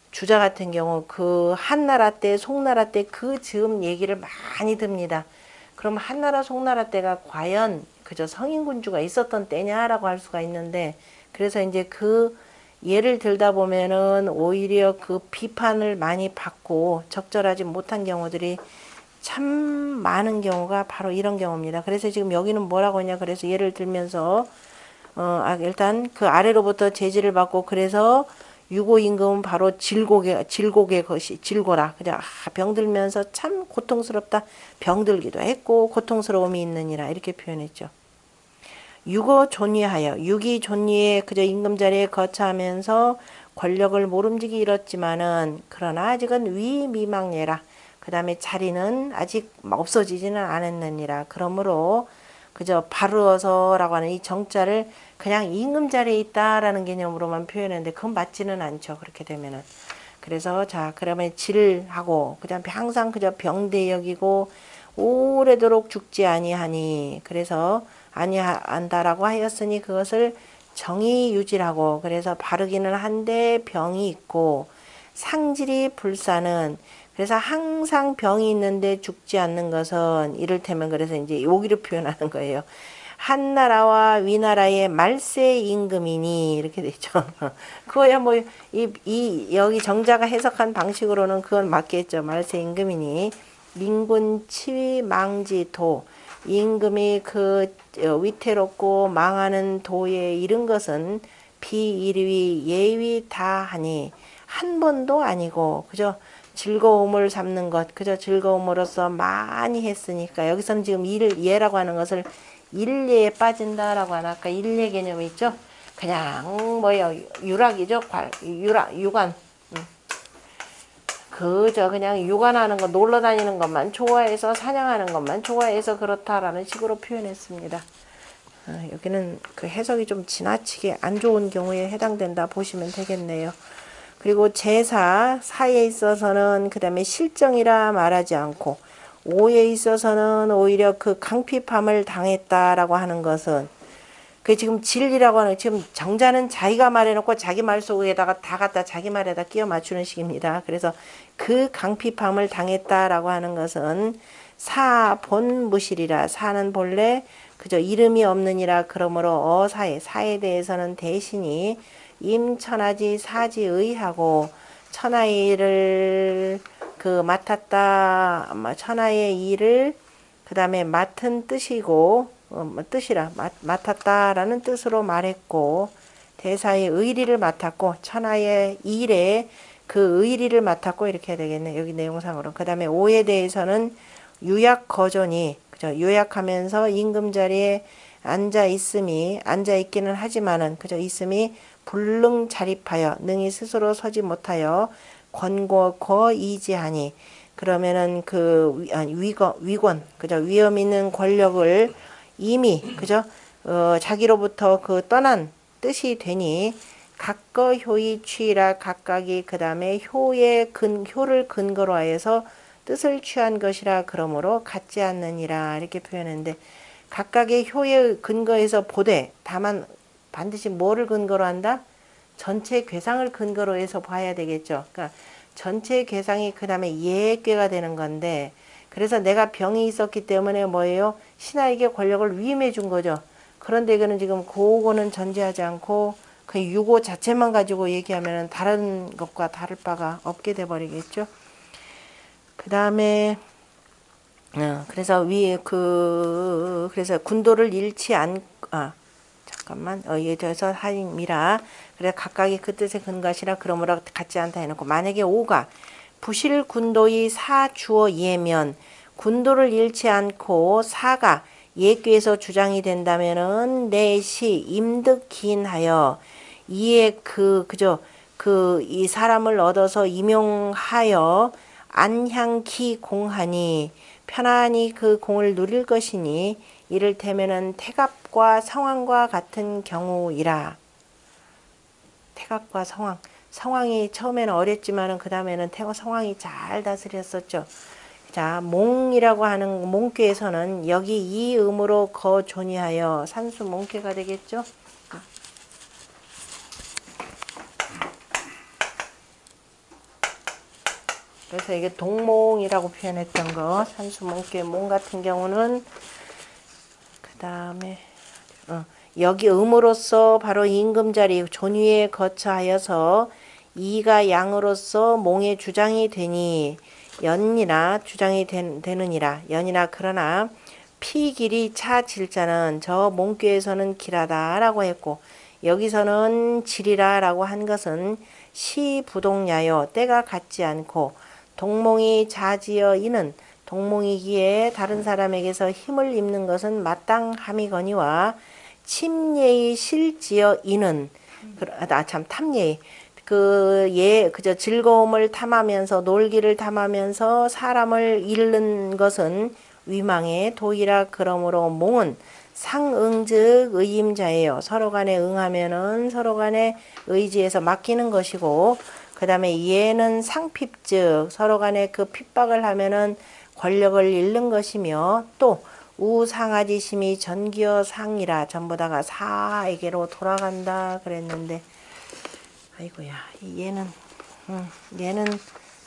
주자 같은 경우 그 한나라 때, 송나라 때 그 즈음 얘기를 많이 듭니다. 그럼 한나라, 송나라 때가 과연 그저 성인군주가 있었던 때냐라고 할 수가 있는데, 그래서 이제 그 예를 들다 보면은 오히려 그 비판을 많이 받고 적절하지 못한 경우들이 참 많은 경우가 바로 이런 경우입니다. 그래서 지금 여기는 뭐라고 하냐, 그래서 예를 들면서 일단 그 아래로부터 제지를 받고, 그래서 유고 임금은 바로 질곡의 것이 질고라. 그죠? 병들면서 참 고통스럽다. 병들기도 했고 고통스러움이 있느니라, 이렇게 표현했죠. 유고 존위하여, 유기 존위에 그저 임금 자리에 거처하면서 권력을 모름지기 이뤘지만은, 그러나 아직은 위미망예라. 그 다음에 자리는 아직 없어지지는 않았느니라. 그러므로 그저 바르어서라고 하는 이 정자를 그냥 임금 자리에 있다라는 개념으로만 표현했는데, 그건 맞지는 않죠, 그렇게 되면은. 그래서 자, 그러면 질하고 그다음에 항상 그저 병대 여기고 오래도록 죽지 아니하니, 그래서 아니한다라고 하였으니 그것을 정의 유지하고, 그래서 바르기는 한데 병이 있고, 상질이 불사는, 그래서 항상 병이 있는데 죽지 않는 것은, 이를테면 그래서 이제 여기를 표현하는 거예요. 한나라와 위나라의 말세 임금이니, 이렇게 되죠. 그거야 뭐 여기 정자가 해석한 방식으로는 그건 맞겠죠. 말세 임금이니 민군 치위 망지 도, 임금이 그 위태롭고 망하는 도에 이른 것은 비일위 예위 다하니, 한 번도 아니고 그저 즐거움을 삼는 것, 그저 즐거움으로써 많이 했으니까, 여기서는 지금 예라고 하는 것을 일례에 빠진다라고 하나, 아까 일례 개념이 있죠. 그냥 뭐야, 유락이죠. 유관. 그저 그냥 유관하는 거, 놀러 다니는 것만 좋아해서, 사냥하는 것만 좋아해서 그렇다라는 식으로 표현했습니다. 여기는 그 해석이 좀 지나치게 안 좋은 경우에 해당된다 보시면 되겠네요. 그리고 사에 있어서는 그 다음에 실정이라 말하지 않고, 오에 있어서는 오히려 그 강핍함을 당했다라고 하는 것은, 그 지금 진리라고 하는, 지금 정자는 자기가 말해놓고 자기 말 속에다가 다 갖다 자기 말에다 끼워 맞추는 식입니다. 그래서 그 강핍함을 당했다라고 하는 것은 사본무실이라, 사는 본래 그저 이름이 없느니라. 그러므로 사에 대해서는 대신이 임천하지 사지의하고, 천하의 일을 그 맡았다, 천하의 일을 그 다음에 맡은 뜻이고, 뜻이라 맡았다라는 뜻으로 말했고, 대사의 의리를 맡았고, 천하의 일에 그 의리를 맡았고, 이렇게 해야 되겠네, 여기 내용상으로. 그 다음에 오에 대해서는 유약 거존이, 그죠, 유약하면서 임금 자리에 앉아 있기는 하지만은 그저 있음이 불능 자립하여 능히 스스로 서지 못하여 권고거이지하니, 그러면은 그 위권, 그죠, 위험 있는 권력을 이미 그죠 자기로부터 그 떠난 뜻이 되니, 각거 효의 취라, 각각이 그 다음에 효를 근거로 하여서 뜻을 취한 것이라. 그러므로 같지 않느니라, 이렇게 표현했는데, 각각의 효에 근거해서 보되, 다만 반드시 뭐를 근거로 한다? 전체 괴상을 근거로 해서 봐야 되겠죠. 그러니까 전체 괴상이 그 다음에 예괴가 되는 건데, 그래서 내가 병이 있었기 때문에 뭐예요? 신하에게 권력을 위임해 준 거죠. 그런데 이거는 지금 그거는 전제하지 않고 그 유고 자체만 가지고 얘기하면 다른 것과 다를 바가 없게 돼 버리겠죠. 그 다음에 그래서 그래서 군도를 잃지 예져서 하임이라. 그래 각각이 그 뜻에 근거하시라. 그러므로 같지 않다 해놓고, 만약에 오가 부실 군도의 사주어 예면, 군도를 잃지 않고 사가 예께서 주장이 된다면은 내시 임득기인하여 이에 그죠 그 이 사람을 얻어서 임용하여 안향기 공하니 편안히 그 공을 누릴 것이니 이를테면은 태갑과 성왕과 같은 경우이라. 태갑과 성왕이 처음에는 어렸지만은 그 다음에는 성왕이 잘 다스렸었죠. 자, 몽이라고 하는 몽꾀에서는 여기 이 음으로 거존이하여 산수 몽꾀가 되겠죠. 그래서 이게 동몽이라고 표현했던 거, 산수 몽꾀 몽 같은 경우는 그 다음에 여기 음으로써 바로 임금자리 존위에 거처하여서 이가 양으로서 몽의 주장이 되니 연이나 주장이 되느니라. 연이나 그러나 피길이 차 질자는 저 몽꾀에서는 길하다라고 했고 여기서는 질이라라고 한 것은 시부동야요 때가 같지 않고 동몽이 자지어 이는 동몽이기에 다른 사람에게서 힘을 입는 것은 마땅함이거니와 침례의 실지어 이는 참 탐례 그저 즐거움을 탐하면서 놀기를 탐하면서 사람을 잃는 것은 위망의 도이라. 그러므로 몽은 상응즉 의임자예요. 서로 간에 응하면은 서로 간에 의지해서 맡기는 것이고 그 다음에 얘는 상핍즉 서로 간에 그 핍박을 하면은 권력을 잃는 것이며 또 우상아지심이 전기어 상이라 전부 다가 사에게로 돌아간다 그랬는데 아이고야 얘는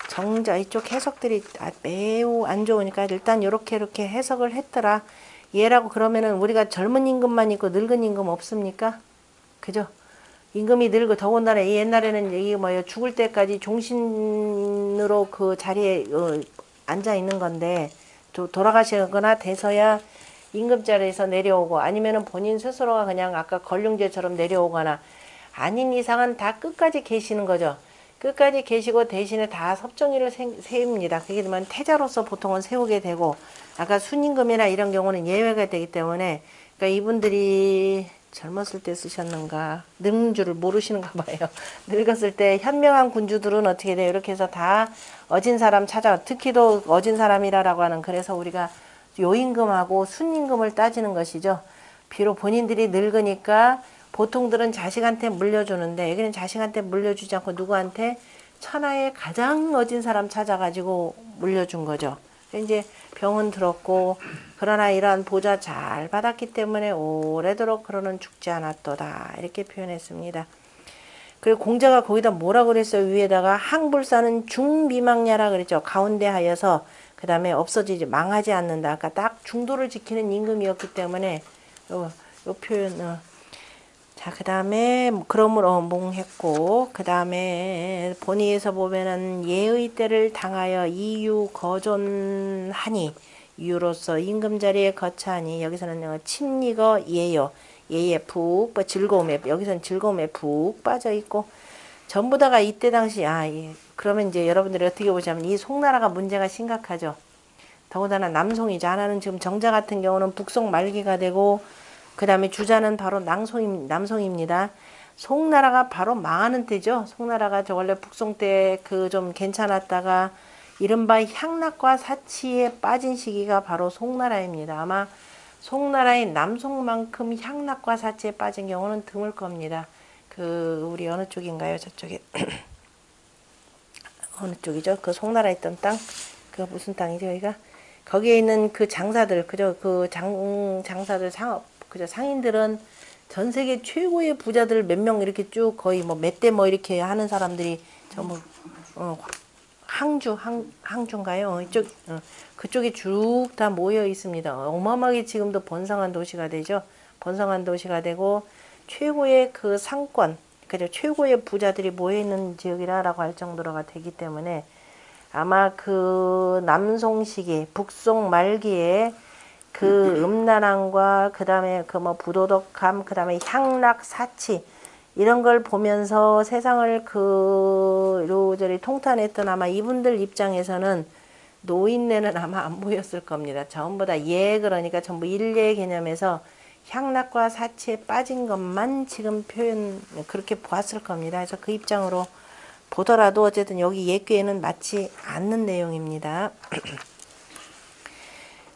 정자 이쪽 해석들이 매우 안 좋으니까 일단 이렇게 해석을 했더라. 얘라고 그러면은 우리가 젊은 임금만 있고 늙은 임금 없습니까? 그죠? 임금이 늙고 더군다나 옛날에는 이 뭐요 죽을 때까지 종신으로 그 자리에 앉아 있는 건데 돌아가시거나 돼서야 임금 자리에서 내려오고 아니면은 본인 스스로가 그냥 아까 걸륭제처럼 내려오거나 아닌 이상은 다 끝까지 계시는 거죠. 끝까지 계시고 대신에 다 섭정일을 세웁니다. 그게 되면 태자로서 보통은 세우게 되고 아까 순임금이나 이런 경우는 예외가 되기 때문에 그러니까 이분들이 젊었을 때 쓰셨는가 늙는 줄을 모르시는가 봐요. 늙었을 때 현명한 군주들은 어떻게 돼요? 이렇게 해서 다 어진 사람 특히도 어진 사람이라고 하는 그래서 우리가 요임금하고 순임금을 따지는 것이죠. 비록 본인들이 늙으니까 보통들은 자식한테 물려주는데 여기는 자식한테 물려주지 않고 누구한테 천하의 가장 어진 사람 찾아가지고 물려준 거죠. 이제 병은 들었고 그러나 이러한 보좌 잘 받았기 때문에 오래도록 그러는 죽지 않았도다 이렇게 표현했습니다. 그리고 공자가 거기다 뭐라 그랬어요? 위에다가 항불사는 중미망야라 그랬죠. 가운데 하여서 그 다음에 없어지지 망하지 않는다. 그러니까 딱 중도를 지키는 임금이었기 때문에 요 표현 자, 그 다음에 그러므로 몽했고 그 다음에 본의에서 보면은 예의 때를 당하여 이유 거존하니 이유로서 임금 자리에 거처하니 여기서는 침리거 예요. 예에 푹 즐거움에 여기서는 즐거움에 푹 빠져 있고 전부 다가 이때 당시 그러면 이제 여러분들이 어떻게 보자면 이 송나라가 문제가 심각하죠. 더군다나 남송이죠. 하나는 지금 정자 같은 경우는 북송 말기가 되고 그 다음에 주자는 바로 남송입니다. 송나라가 바로 망하는 때죠. 송나라가 저 원래 북송 때 그 좀 괜찮았다가 이른바 향락과 사치에 빠진 시기가 바로 송나라입니다. 아마 송나라의 남송만큼 향락과 사치에 빠진 경우는 드물 겁니다. 그 우리 어느 쪽인가요? 저쪽에 어느 쪽이죠? 그 송나라 있던 땅, 그 무슨 땅이죠? 여기가 거기에 있는 그 장사들, 그죠? 그 장사들 그죠? 상인들은 전 세계 최고의 부자들 몇 명 이렇게 쭉 거의 뭐 몇 대 뭐 이렇게 하는 사람들이 전부 항주인가요? 이쪽 그쪽에 쭉 다 모여 있습니다. 어마어마하게 지금도 번성한 도시가 되죠. 번성한 도시가 되고 최고의 그 상권, 그죠? 최고의 부자들이 모여 있는 지역이라고 할 정도로가 되기 때문에 아마 그 남송 시기, 북송 말기에 그 음란함과 그 다음에 그 뭐 부도덕함, 그 다음에 향락, 사치 이런 걸 보면서 세상을 그 이로저리 통탄했던 아마 이분들 입장에서는 노인네는 아마 안 보였을 겁니다. 전부 다 예, 그러니까 전부 일예 개념에서 향락과 사치에 빠진 것만 지금 표현 그렇게 보았을 겁니다. 그래서 그 입장으로 보더라도 어쨌든 여기 예괴에는 맞지 않는 내용입니다.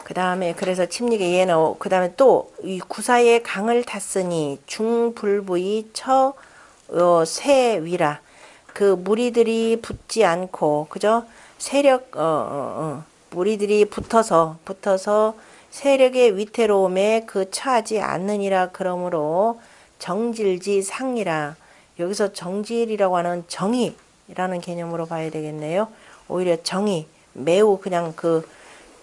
그 다음에 그래서 침례의 예는 그 다음에 또 이 구사의 강을 탔으니 중불부의 세위라 그 무리들이 붙지 않고 그죠? 세력 무리들이 붙어서 세력의 위태로움에 그 처하지 않느니라 그러므로 정질지 상이라 여기서 정질이라고 하는 정의라는 개념으로 봐야 되겠네요. 오히려 정의 매우 그냥 그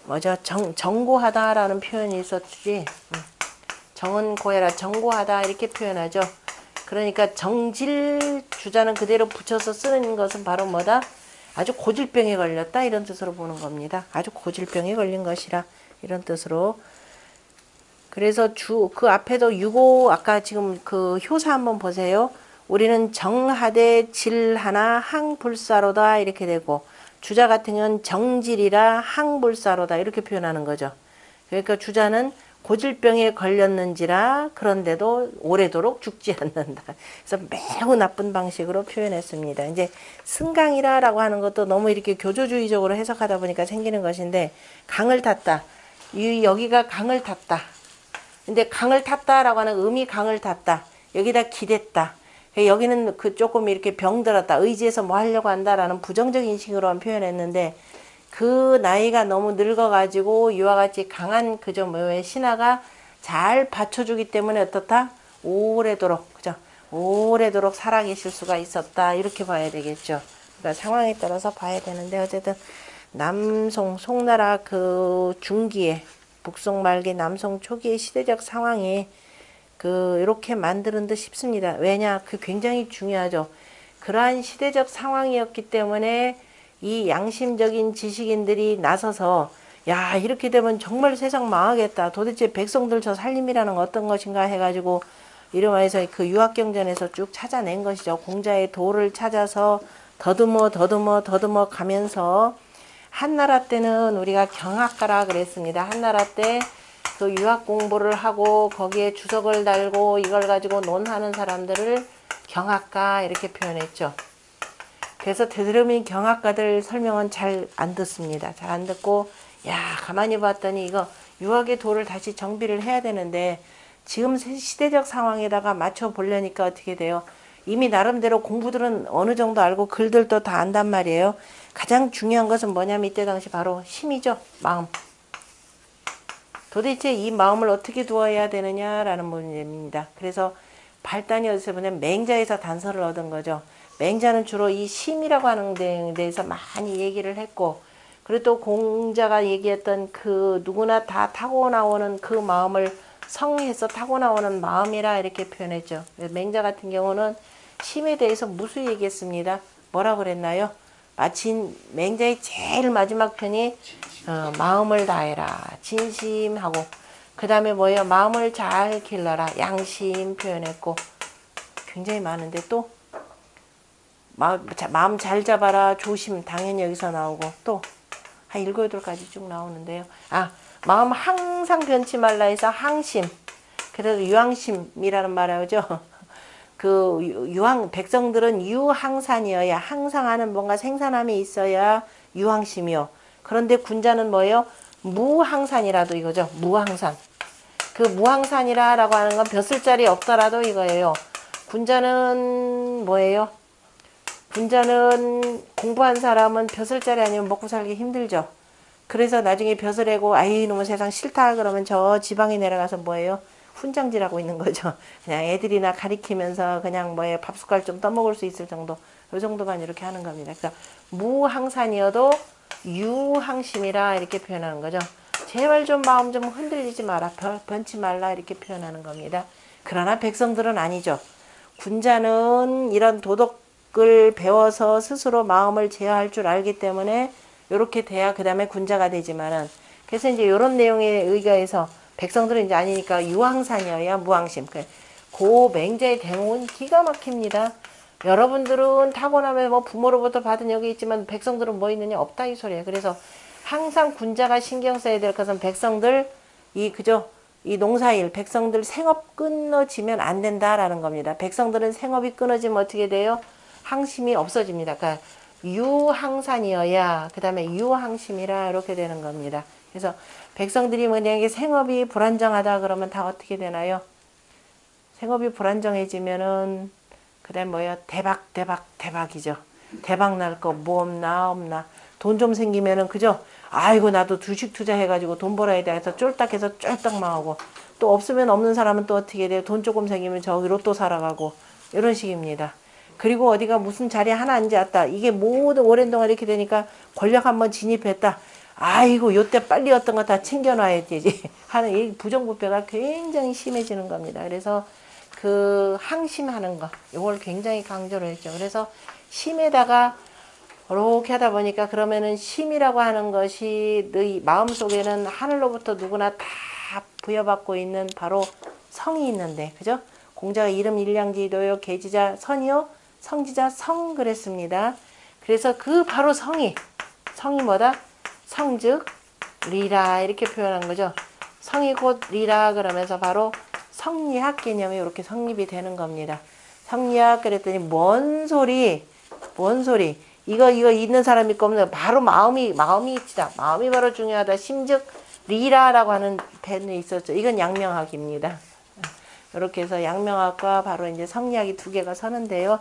뭐죠? 정고하다라는 표현이 있었지. 정은 고해라 정고하다 이렇게 표현하죠. 그러니까 정질 주자는 그대로 붙여서 쓰는 것은 바로 뭐다? 아주 고질병에 걸렸다 이런 뜻으로 보는 겁니다. 아주 고질병에 걸린 것이라 이런 뜻으로. 그래서 그 앞에도 유고 아까 지금 그 효사 한번 보세요. 우리는 정하되 질하나 항불사로다 이렇게 되고 주자 같은 경우는 정질이라 항불사로다 이렇게 표현하는 거죠. 그러니까 주자는 고질병에 걸렸는지라 그런데도 오래도록 죽지 않는다. 그래서 매우 나쁜 방식으로 표현했습니다. 이제 승강이라고 하는 것도 너무 이렇게 교조주의적으로 해석하다 보니까 생기는 것인데 강을 탔다. 여기가 강을 탔다. 근데 강을 탔다라고 하는 의미 강을 탔다. 여기다 기댔다. 여기는 그 조금 이렇게 병들었다. 의지해서 뭐 하려고 한다라는 부정적인 식으로만 표현했는데 그 나이가 너무 늙어가지고 이와 같이 강한 그저 뭐의 신하가 잘 받쳐주기 때문에 어떻다? 오래도록 그죠? 오래도록 살아계실 수가 있었다. 이렇게 봐야 되겠죠. 그러니까 상황에 따라서 봐야 되는데 어쨌든 남송 송나라 그 중기에 북송 말기 남송 초기의 시대적 상황이 이렇게 만드는 듯 싶습니다. 왜냐? 그 굉장히 중요하죠. 그러한 시대적 상황이었기 때문에 이 양심적인 지식인들이 나서서 야 이렇게 되면 정말 세상 망하겠다. 도대체 백성들 저 살림이라는 건 어떤 것인가 해가지고 이름하여서 그 유학경전에서 쭉 찾아낸 것이죠. 공자의 도를 찾아서 더듬어 가면서 한나라 때는 우리가 경학가라 그랬습니다. 한나라 때 그 유학 공부를 하고 거기에 주석을 달고 이걸 가지고 논하는 사람들을 경학가 이렇게 표현했죠. 그래서 대드름이 경학가들 설명은 잘 안 듣습니다. 잘 안 듣고 야 가만히 봤더니 이거 유학의 도를 다시 정비를 해야 되는데 지금 시대적 상황에다가 맞춰 보려니까 어떻게 돼요? 이미 나름대로 공부들은 어느 정도 알고 글들도 다 안단 말이에요. 가장 중요한 것은 뭐냐면 이때 당시 바로 힘이죠. 마음. 도대체 이 마음을 어떻게 두어야 되느냐라는 문제입니다. 그래서 발단이 어디서 보면 맹자에서 단서를 얻은 거죠. 맹자는 주로 이 심이라고 하는 데에 대해서 많이 얘기를 했고 그리고 또 공자가 얘기했던 그 누구나 다 타고 나오는 그 마음을 성해서 타고 나오는 마음이라 이렇게 표현했죠. 맹자 같은 경우는 심에 대해서 무수 얘기했습니다. 뭐라 그랬나요? 마침 맹자의 제일 마지막 편이 마음을 다해라. 진심하고 그 다음에 뭐예요? 마음을 잘 길러라. 양심 표현했고 굉장히 많은데 또 마음 잘 잡아라. 조심 당연히 여기서 나오고 또 한 7, 8가지 쭉 나오는데요. 마음 항상 변치 말라 해서 항심. 그래서 유항심이라는 말을 하죠. 백성들은 유항산이어야 항상 하는 뭔가 생산함이 있어야 유항심이요. 그런데 군자는 뭐예요? 무항산이라도 이거죠. 무항산. 그 무항산이라고 하는 건 벼슬자리 없더라도 이거예요. 군자는 뭐예요? 군자는 공부한 사람은 벼슬자리 아니면 먹고 살기 힘들죠. 그래서 나중에 벼슬 해고 아이 너무 세상 싫다 그러면 저 지방에 내려가서 뭐예요? 훈장질하고 있는 거죠. 그냥 애들이나 가리키면서 그냥 뭐예요? 밥숟갈 좀 떠먹을 수 있을 정도. 이 정도만 이렇게 하는 겁니다. 그래서 무항산이어도 유항심이라 이렇게 표현하는 거죠. 제발 좀 마음 좀 흔들리지 마라. 변치 말라 이렇게 표현하는 겁니다. 그러나 백성들은 아니죠. 군자는 이런 도덕을 배워서 스스로 마음을 제어할 줄 알기 때문에 이렇게 돼야 그 다음에 군자가 되지만은 그래서 이제 이런 내용에 의거해서 백성들은 이제 아니니까 유항산이어야 무항심. 고 맹자의 대목은 기가 막힙니다. 여러분들은 타고나면 뭐 부모로부터 받은 여기 있지만 백성들은 뭐 있느냐 없다 이 소리예요. 그래서 항상 군자가 신경 써야 될 것은 백성들 그죠? 이 농사일 백성들 생업 끊어지면 안 된다라는 겁니다. 백성들은 생업이 끊어지면 어떻게 돼요? 항심이 없어집니다. 그러니까 유항산이어야 그 다음에 유항심이라 이렇게 되는 겁니다. 그래서 백성들이 만약에 생업이 불안정하다 그러면 다 어떻게 되나요? 생업이 불안정해지면은 그다음 뭐야? 대박이죠. 대박 날 거 뭐 없나? 돈 좀 생기면은 그죠? 아이고 나도 주식 투자해가지고 돈 벌어야 돼 해서 쫄딱해서 쫄딱 망하고, 또 없으면 없는 사람은 또 어떻게 돼요? 돈 조금 생기면 저기 로또 사러 가고 이런 식입니다. 그리고 어디가 무슨 자리에 하나 앉았다. 이게 모두 오랜 동안 이렇게 되니까 권력 한번 진입했다. 아이고 요때 빨리 어떤 거 다 챙겨놔야 되지 하는 이 부정부패가 굉장히 심해지는 겁니다. 그래서 그 항심하는 거 이걸 굉장히 강조를 했죠. 그래서 심에다가 이렇게 하다 보니까 그러면은 심이라고 하는 것이 너 마음속에는 하늘로부터 누구나 다 부여받고 있는 바로 성이 있는데, 그죠? 공자가 이름 일량지도요 계지자 선이요 성지자 성 그랬습니다. 그래서 그 바로 성이 뭐다? 성즉 리라 이렇게 표현한 거죠. 성이 곧 리라 그러면서 바로 성리학 개념이 이렇게 성립이 되는 겁니다. 성리학 그랬더니 뭔 소리 이거 있는 사람 있고 없는 바로 마음이 있지다. 마음이 바로 중요하다. 심즉 리라라고 하는 펜이 있었죠. 이건 양명학입니다. 이렇게 해서 양명학과 바로 이제 성리학이 두 개가 서는데요.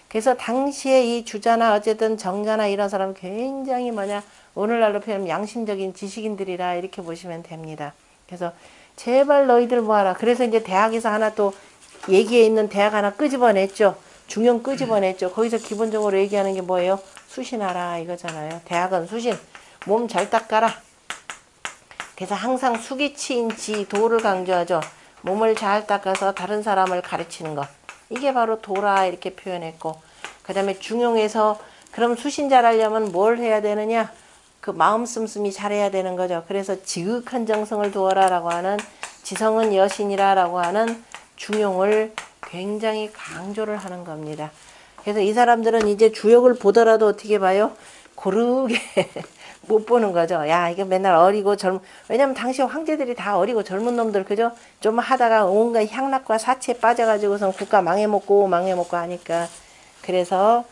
그래서 당시에 이 주자나 어쨌든 정자나 이런 사람은 굉장히 오늘날로 표현하면 양심적인 지식인들이라 이렇게 보시면 됩니다. 그래서 제발 너희들 모아라. 그래서 이제 대학에서 하나 또 얘기에 있는 대학 하나 끄집어냈죠. 중용 끄집어냈죠. 거기서 기본적으로 얘기하는 게 뭐예요? 수신하라 이거잖아요. 대학은 수신. 몸 잘 닦아라. 그래서 항상 수기치인지 도를 강조하죠. 몸을 잘 닦아서 다른 사람을 가르치는 것. 이게 바로 도라 이렇게 표현했고, 그 다음에 중용에서 그럼 수신 잘하려면 뭘 해야 되느냐? 그 마음 씀씀이 잘해야 되는 거죠. 그래서 지극한 정성을 두어라라고 하는 지성은 여신이라라고 하는 중용을 굉장히 강조를 하는 겁니다. 그래서 이 사람들은 이제 주역을 보더라도 어떻게 봐요? 고르게 못 보는 거죠. 야, 이거 맨날 어리고 왜냐면 당시 황제들이 다 어리고 젊은 놈들, 그죠? 좀 하다가 온갖 향락과 사치에 빠져가지고선 국가 망해먹고 하니까. 그래서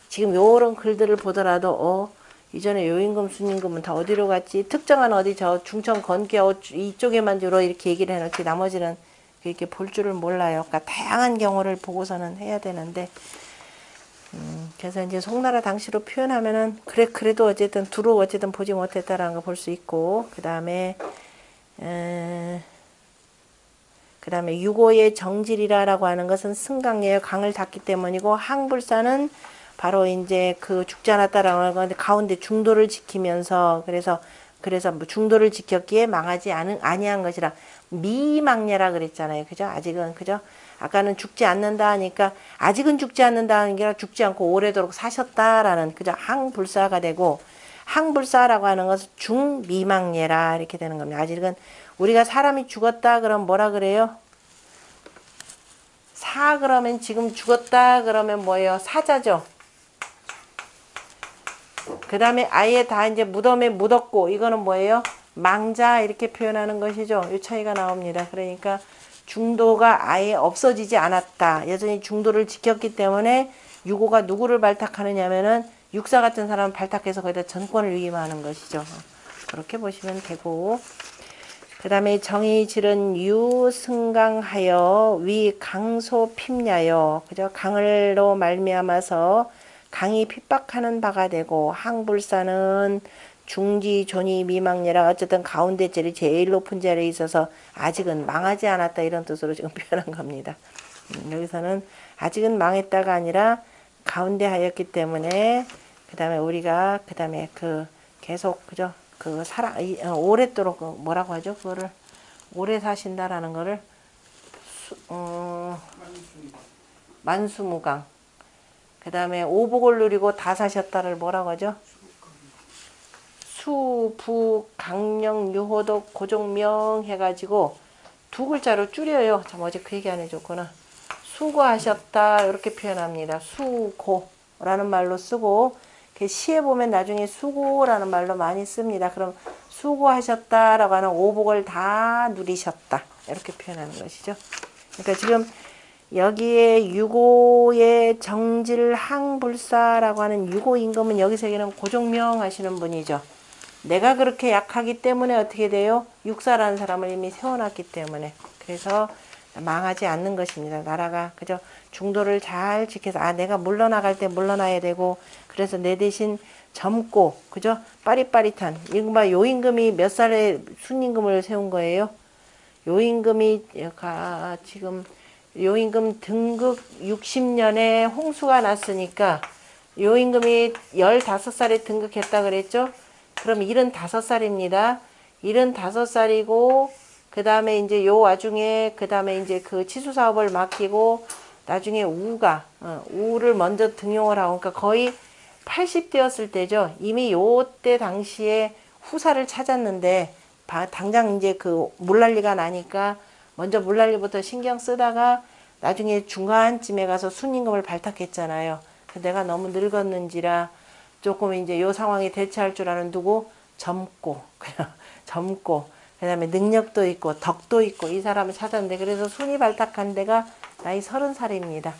지금 요런 글들을 보더라도, 이전에 요임금, 순임금은 다 어디로 갔지? 특정한 어디 저 중천 건계 이쪽에만 주로 이렇게 얘기를 해놓지 나머지는 이렇게 볼 줄을 몰라요. 그러니까 다양한 경우를 보고서는 해야 되는데, 그래서 이제 송나라 당시로 표현하면은 그래도 어쨌든 두루 어쨌든 보지 못했다라는 거 볼 수 있고, 그 다음에 유고의 정질이라고 하는 것은 승강예의 강을 닫기 때문이고, 항불사는 바로 이제 그 죽지 않았다라는 건데 가운데 중도를 지키면서 그래서 뭐 중도를 지켰기에 망하지 아니한 것이라 미망례라 그랬잖아요. 그죠? 아직은 그죠? 아까는 죽지 않는다 하니까 아직은 죽지 않는다 하는 게 아니라 죽지 않고 오래도록 사셨다라는 그죠? 항불사가 되고, 항불사라고 하는 것은 중미망례라 이렇게 되는 겁니다. 아직은 우리가 사람이 죽었다 그러면 뭐라 그래요? 그러면 지금 죽었다 그러면 뭐예요? 사자죠. 그 다음에 아예 다 이제 무덤에 묻었고, 이거는 뭐예요? 망자 이렇게 표현하는 것이죠. 이 차이가 나옵니다. 그러니까 중도가 아예 없어지지 않았다. 여전히 중도를 지켰기 때문에 유고가 누구를 발탁하느냐면은 육사 같은 사람을 발탁해서 거기다 전권을 위임하는 것이죠. 그렇게 보시면 되고, 그 다음에 정의 지른 유 승강하여 위 강소 핍냐여, 그죠? 강을로 말미암아서 강이 핍박하는 바가 되고, 항불사는 중지 존이 미망례라 어쨌든 가운데 자리 제일 높은 자리에 있어서 아직은 망하지 않았다 이런 뜻으로 지금 표현한 겁니다. 여기서는 아직은 망했다가 아니라 가운데 하였기 때문에, 그 다음에 우리가 그 다음에 계속 그죠? 오랫도록 뭐라고 하죠? 그거를 오래 사신다라는 거를 만수무강. 그 다음에 오복을 누리고 다 사셨다를 뭐라고 하죠? 수, 부, 강령, 유호독, 고종명 해가지고 두 글자로 줄여요. 참 어제 그 얘기 안 해줬구나. 수고하셨다 이렇게 표현합니다. 수고라는 말로 쓰고, 시에 보면 나중에 수고라는 말로 많이 씁니다. 그럼 수고하셨다라고 하는 오복을 다 누리셨다. 이렇게 표현하는 것이죠. 그러니까 지금 여기에 유고의 정질 항불사라고 하는 유고 임금은 여기서 얘기는 고종명 하시는 분이죠. 내가 그렇게 약하기 때문에 어떻게 돼요? 육사라는 사람을 이미 세워놨기 때문에. 그래서 망하지 않는 것입니다. 나라가 그저 중도를 잘 지켜서 내가 물러나갈 때 물러나야 되고 그래서 내 대신 젊고 그죠? 빠릿빠릿한 이른바 요임금이 몇 살에 순임금을 세운 거예요? 요임금이 지금 요임금 등극 60년에 홍수가 났으니까 요임금이 15살에 등극했다 그랬죠? 그럼 75살입니다. 75살이고 그 다음에 이제 요 와중에 그 다음에 이제 그 치수 사업을 맡기고 나중에 우를 먼저 등용을 하고 그러니까 거의 80대였을 때죠. 이미 요때 당시에 후사를 찾았는데 당장 이제 그 물난리가 나니까 먼저 물난리부터 신경 쓰다가 나중에 중간쯤에 가서 순임금을 발탁했잖아요. 내가 너무 늙었는지라 조금 이제 요 상황에 대처할 줄 아는 누구 젊고 그다음에 능력도 있고 덕도 있고 이 사람을 찾았는데 그래서 순위 발탁한 데가 나이 30살입니다.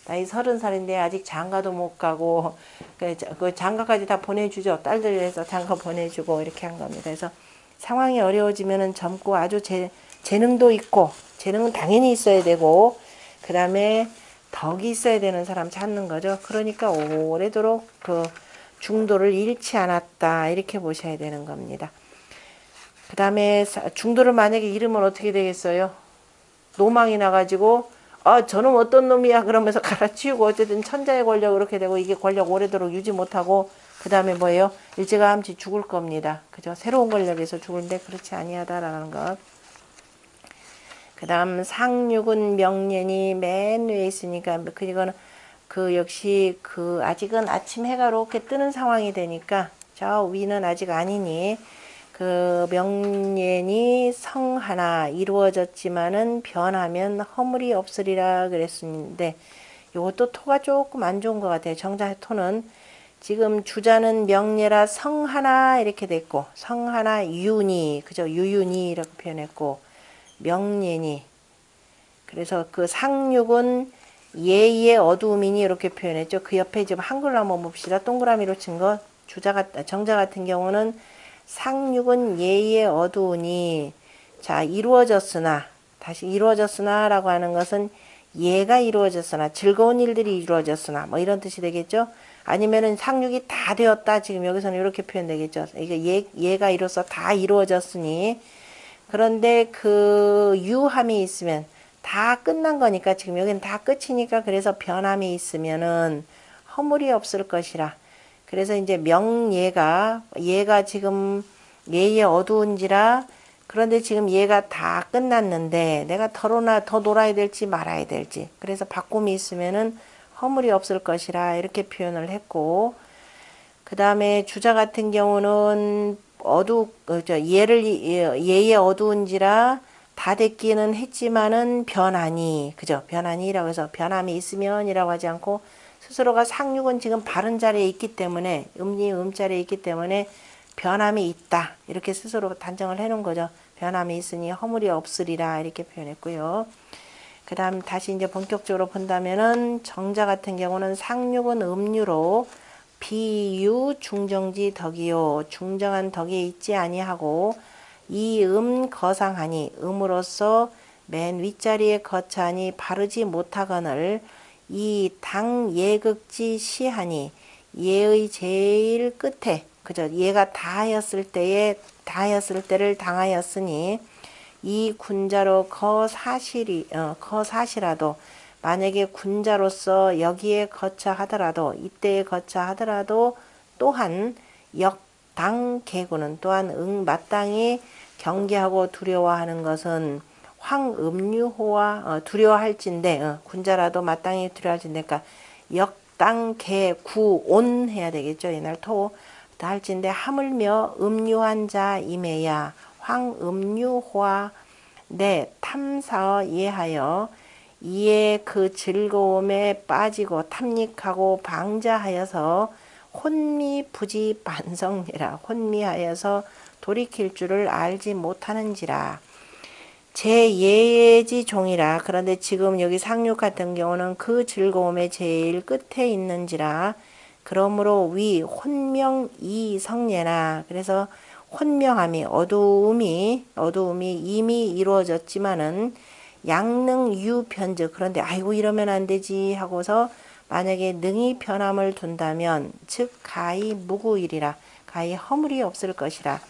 나이 30살인데 아직 장가도 못 가고 그 장가까지 다 보내주죠. 딸들 해서 장가 보내주고 이렇게 한 겁니다. 그래서 상황이 어려워지면은 젊고 아주 재능도 있고 재능은 당연히 있어야 되고 그 다음에 덕이 있어야 되는 사람 찾는 거죠. 그러니까 오래도록 그 중도를 잃지 않았다 이렇게 보셔야 되는 겁니다. 그 다음에 중도를 만약에 잃으면 어떻게 되겠어요? 노망이 나가지고 저놈 어떤 놈이야 그러면서 갈아치우고 어쨌든 천자의 권력 그렇게 되고 이게 권력 오래도록 유지 못하고 그 다음에 뭐예요? 일찌감치 죽을 겁니다. 그죠? 새로운 권력에서 죽을는데 그렇지 아니하다라는 것. 그 다음 상륙은 명년이 맨 위에 있으니까 그거는 그 역시 그 아직은 아침 해가 이렇게 뜨는 상황이 되니까 저 위는 아직 아니니 그 명년이 성 하나 이루어졌지만은 변하면 허물이 없으리라 그랬는데 요것도 토가 조금 안 좋은 것 같아요. 정자 토는 지금 주자는 명예라 성 하나 이렇게 됐고 성 하나 유니 그죠? 유윤이 이렇게 표현했고 명예니 그래서 그 상륙은 예의 어두움이니 이렇게 표현했죠. 그 옆에 지금 한글로 한번 봅시다. 동그라미로 친 거 정자 같은 경우는 상륙은 예의 어두우니 자 이루어졌으나 다시 이루어졌으나 라고 하는 것은 예가 이루어졌으나 즐거운 일들이 이루어졌으나 뭐 이런 뜻이 되겠죠. 아니면은 상륙이 다 되었다 지금 여기서는 이렇게 표현되겠죠. 이게 예가 이로써 다 이루어졌으니 그런데 그 유함이 있으면 다 끝난 거니까 지금 여기는 다 끝이니까 그래서 변함이 있으면은 허물이 없을 것이라. 그래서 이제 얘가 지금 예의 어두운지라 그런데 지금 얘가 다 끝났는데 내가 더 놀아야 될지 말아야 될지 그래서 바꿈이 있으면은 허물이 없을 것이라 이렇게 표현을 했고 그 다음에 주자 같은 경우는 예의 어두운지라 다 됐기는 했지만은 변하니 그죠? 변하니라고 해서 변함이 있으면이라고 하지 않고 스스로가 상륙은 지금 바른 자리에 있기 때문에 음자리에 있기 때문에 변함이 있다 이렇게 스스로 단정을 해놓은 거죠. 변함이 있으니 허물이 없으리라 이렇게 표현했고요. 그 다음 다시 이제 본격적으로 본다면은 정자 같은 경우는 상륙은 음유로 비유 중정지 덕이요 중정한 덕에 있지 아니하고 이 거상하니 음으로써 맨 윗자리에 거차하니 바르지 못하거늘 이 당 예극지 시하니 예의 제일 끝에 그죠 예가 다하였을 때를 당하였으니 이 군자로 거사시라도 만약에 군자로서 여기에 거처하더라도 이때에 거처하더라도 또한 역당 개구는 또한 마땅히 경계하고 두려워하는 것은 황음유호와 두려워할진데 군자라도 마땅히 두려워할진데 그러니까 역당 개구온 해야 되겠죠. 옛날 토 할진데 하물며 음유한 자 임해야 황음유화 내 탐사 예하여 이에 그 즐거움에 빠지고 탐닉하고 방자하여서 혼미부지 반성리라. 혼미하여서 돌이킬 줄을 알지 못하는지라. 제 예지 종이라. 그런데 지금 여기 상륙 같은 경우는 그 즐거움의 제일 끝에 있는지라. 그러므로 위 혼명이 성례나. 그래서 혼명함이 어두움이 이미 이루어졌지만은 양능 유변적. 그런데 아이고 이러면 안 되지 하고서 만약에 능히 변함을 둔다면 즉 가히 무구일이라. 가히 허물이 없을 것이라.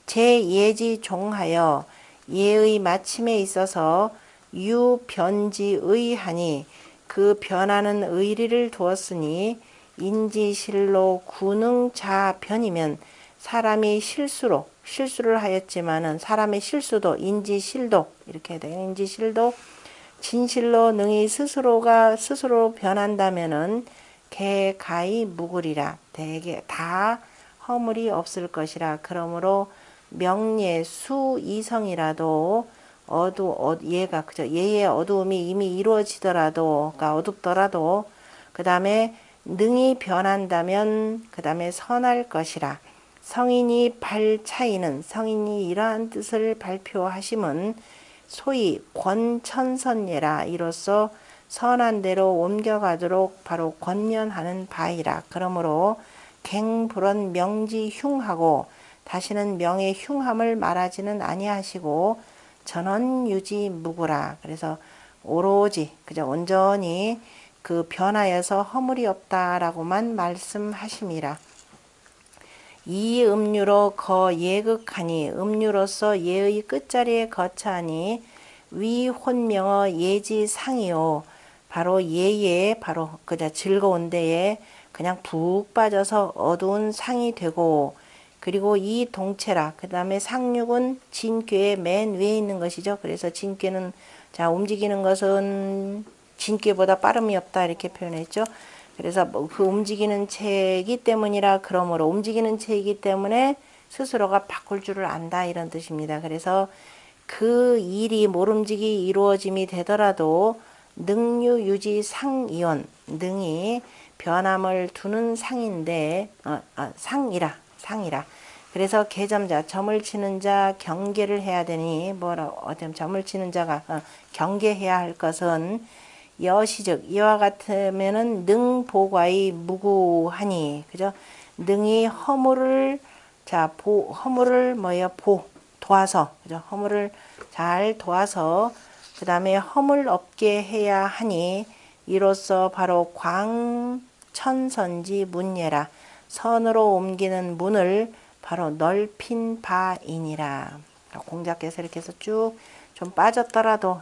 제 예지 종하여 예의 마침에 있어서 유변지의 하니 그 변하는 의리를 두었으니 인지실로 구능자변이면 사람이 실수를 하였지만은 사람의 실수도 인지실도 이렇게 돼요. 인지실도 진실로 능히 스스로 변한다면은 개가히 묵으리라. 대개 다 허물이 없을 것이라. 그러므로 명예 수이성이라도 얘가 그죠. 얘의 어두움이 이미 이루어지더라도, 그러니까 어둡더라도, 그 다음에 능히 변한다면 그 다음에 선할 것이라. 성인이 발차이는 성인이 이러한 뜻을 발표하심은 소위 권천선예라. 이로써 선한 대로 옮겨가도록 바로 권면하는 바이라. 그러므로 갱불언 명지 흉하고 다시는 명의 흉함을 말하지는 아니하시고 전원 유지 무구라. 그래서 오로지 그저 온전히 그 변하여서 허물이 없다라고만 말씀하심이라. 이 음유로 예극하니 음유로서 예의 끝자리에 거처하니 위 혼명어 예지상이요. 바로 예에 바로 그저 즐거운 데에 그냥 푹 빠져서 어두운 상이 되고 그리고 이 동체라. 그 다음에 상륙은 진꾀의 맨 위에 있는 것이죠. 그래서 진꾀는 자 움직이는 것은 진꾀보다 빠름이 없다 이렇게 표현했죠. 그래서 그 움직이는 체이기 때문이라. 그러므로 움직이는 체이기 때문에 스스로가 바꿀 줄을 안다 이런 뜻입니다. 그래서 그 일이 모름지기 이루어짐이 되더라도 능유 유지 상이온 능이 변함을 두는 상인데 상이라. 그래서 개점자 점을 치는 자 경계를 해야 되니 점을 치는 자가 경계해야 할 것은 여시즉 이와 같으면은 능보과의 무구하니 그죠? 능이 허물을 도와서 그죠? 허물을 잘 도와서 그 다음에 허물 없게 해야 하니 이로써 바로 광천선지 문예라. 선으로 옮기는 문을 바로 넓힌 바이니라. 공자께서 이렇게 해서 쭉 좀 빠졌더라도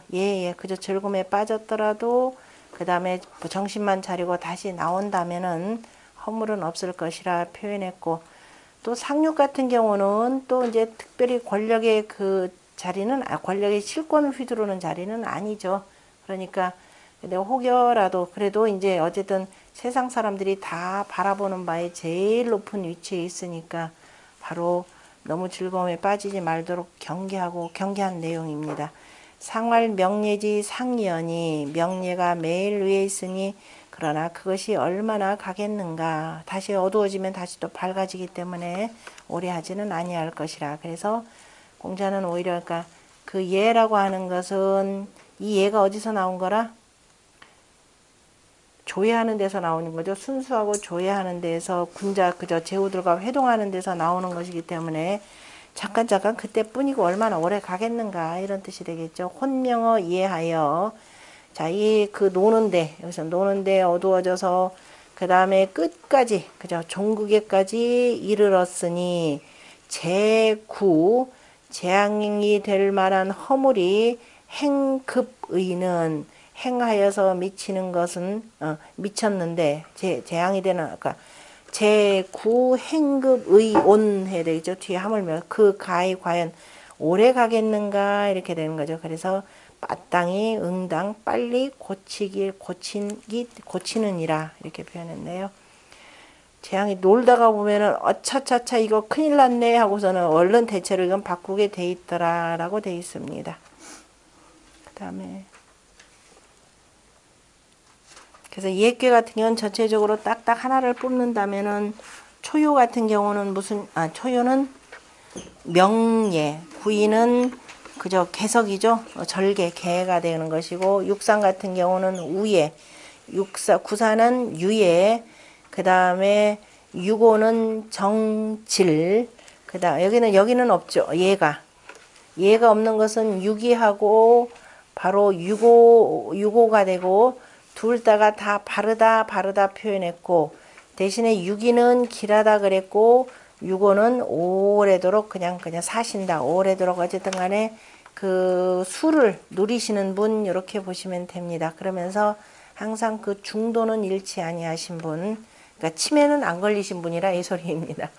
그저 즐거움에 빠졌더라도 그 다음에 정신만 차리고 다시 나온다면은 허물은 없을 것이라 표현했고, 또 상륙 같은 경우는 또 이제 특별히 권력의 그 자리는 권력의 실권을 휘두르는 자리는 아니죠. 그러니까 근데 혹여라도 그래도 이제 어쨌든 세상 사람들이 다 바라보는 바에 제일 높은 위치에 있으니까 바로 너무 즐거움에 빠지지 말도록 경계한 내용입니다. 상활 명예지 상이언이 명예가 매일 위에 있으니 그러나 그것이 얼마나 가겠는가. 다시 어두워지면 다시 또 밝아지기 때문에 오래 하지는 아니할 것이라. 그래서 공자는 오히려 그러니까 그 예라고 하는 것은 이 예가 어디서 나온 거라? 조회하는 데서 나오는 거죠. 순수하고 조회하는 데서 군자 그저 제후들과 회동하는 데서 나오는 것이기 때문에 잠깐 그때뿐이고 얼마나 오래 가겠는가 이런 뜻이 되겠죠. 혼명어 이해하여 자, 이 그 여기서 노는데 어두워져서 그 다음에 끝까지 그죠. 종국에까지 이르렀으니 재앙이 될 만한 허물이 행급의는 행하여서 미치는 것은 미쳤는데 재앙이 되는 아까 제9행급의 온 해야 되겠죠. 뒤에 하물며 그 가히 과연 오래 가겠는가 이렇게 되는 거죠. 그래서 마땅히 응당 빨리 고치느니라 이렇게 표현했네요. 재앙이 놀다가 보면은 어차차차 이거 큰일 났네 하고서는 얼른 대체로 이건 바꾸게 돼 있더라라고 돼 있습니다. 그 다음에 그래서 예괴 같은 경우는 전체적으로 딱딱 하나를 뽑는다면은 초요 같은 경우는 초요는 명예, 구이는 그저 개석이죠. 절개, 개가 되는 것이고, 육상 같은 경우는 우예, 구사는 유예, 그 다음에 유고는 정질, 여기는 없죠. 예가 없는 것은 유기하고 바로 유고가 되고, 둘 다가 다 바르다 표현했고, 대신에 유기는 길하다 그랬고, 유고는 오래도록 그냥 사신다. 오래도록 어쨌든 간에 그 수를 누리시는 분 이렇게 보시면 됩니다. 그러면서 항상 그 중도는 잃지 아니하신 분, 그러니까 치매는 안 걸리신 분이라 이 소리입니다.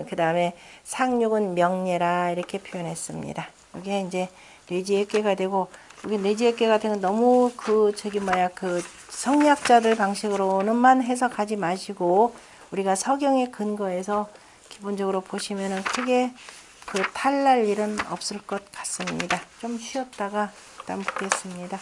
그 다음에 상륙은 명예라 이렇게 표현했습니다. 이게 이제 뇌지액계가 되고, 여기 뇌지액계 같은 건 너무 그 성리학자들 방식으로는만 해석하지 마시고 우리가 서경에 근거해서 기본적으로 보시면은 크게 그 탈날 일은 없을 것 같습니다. 좀 쉬었다가 일단 보겠습니다.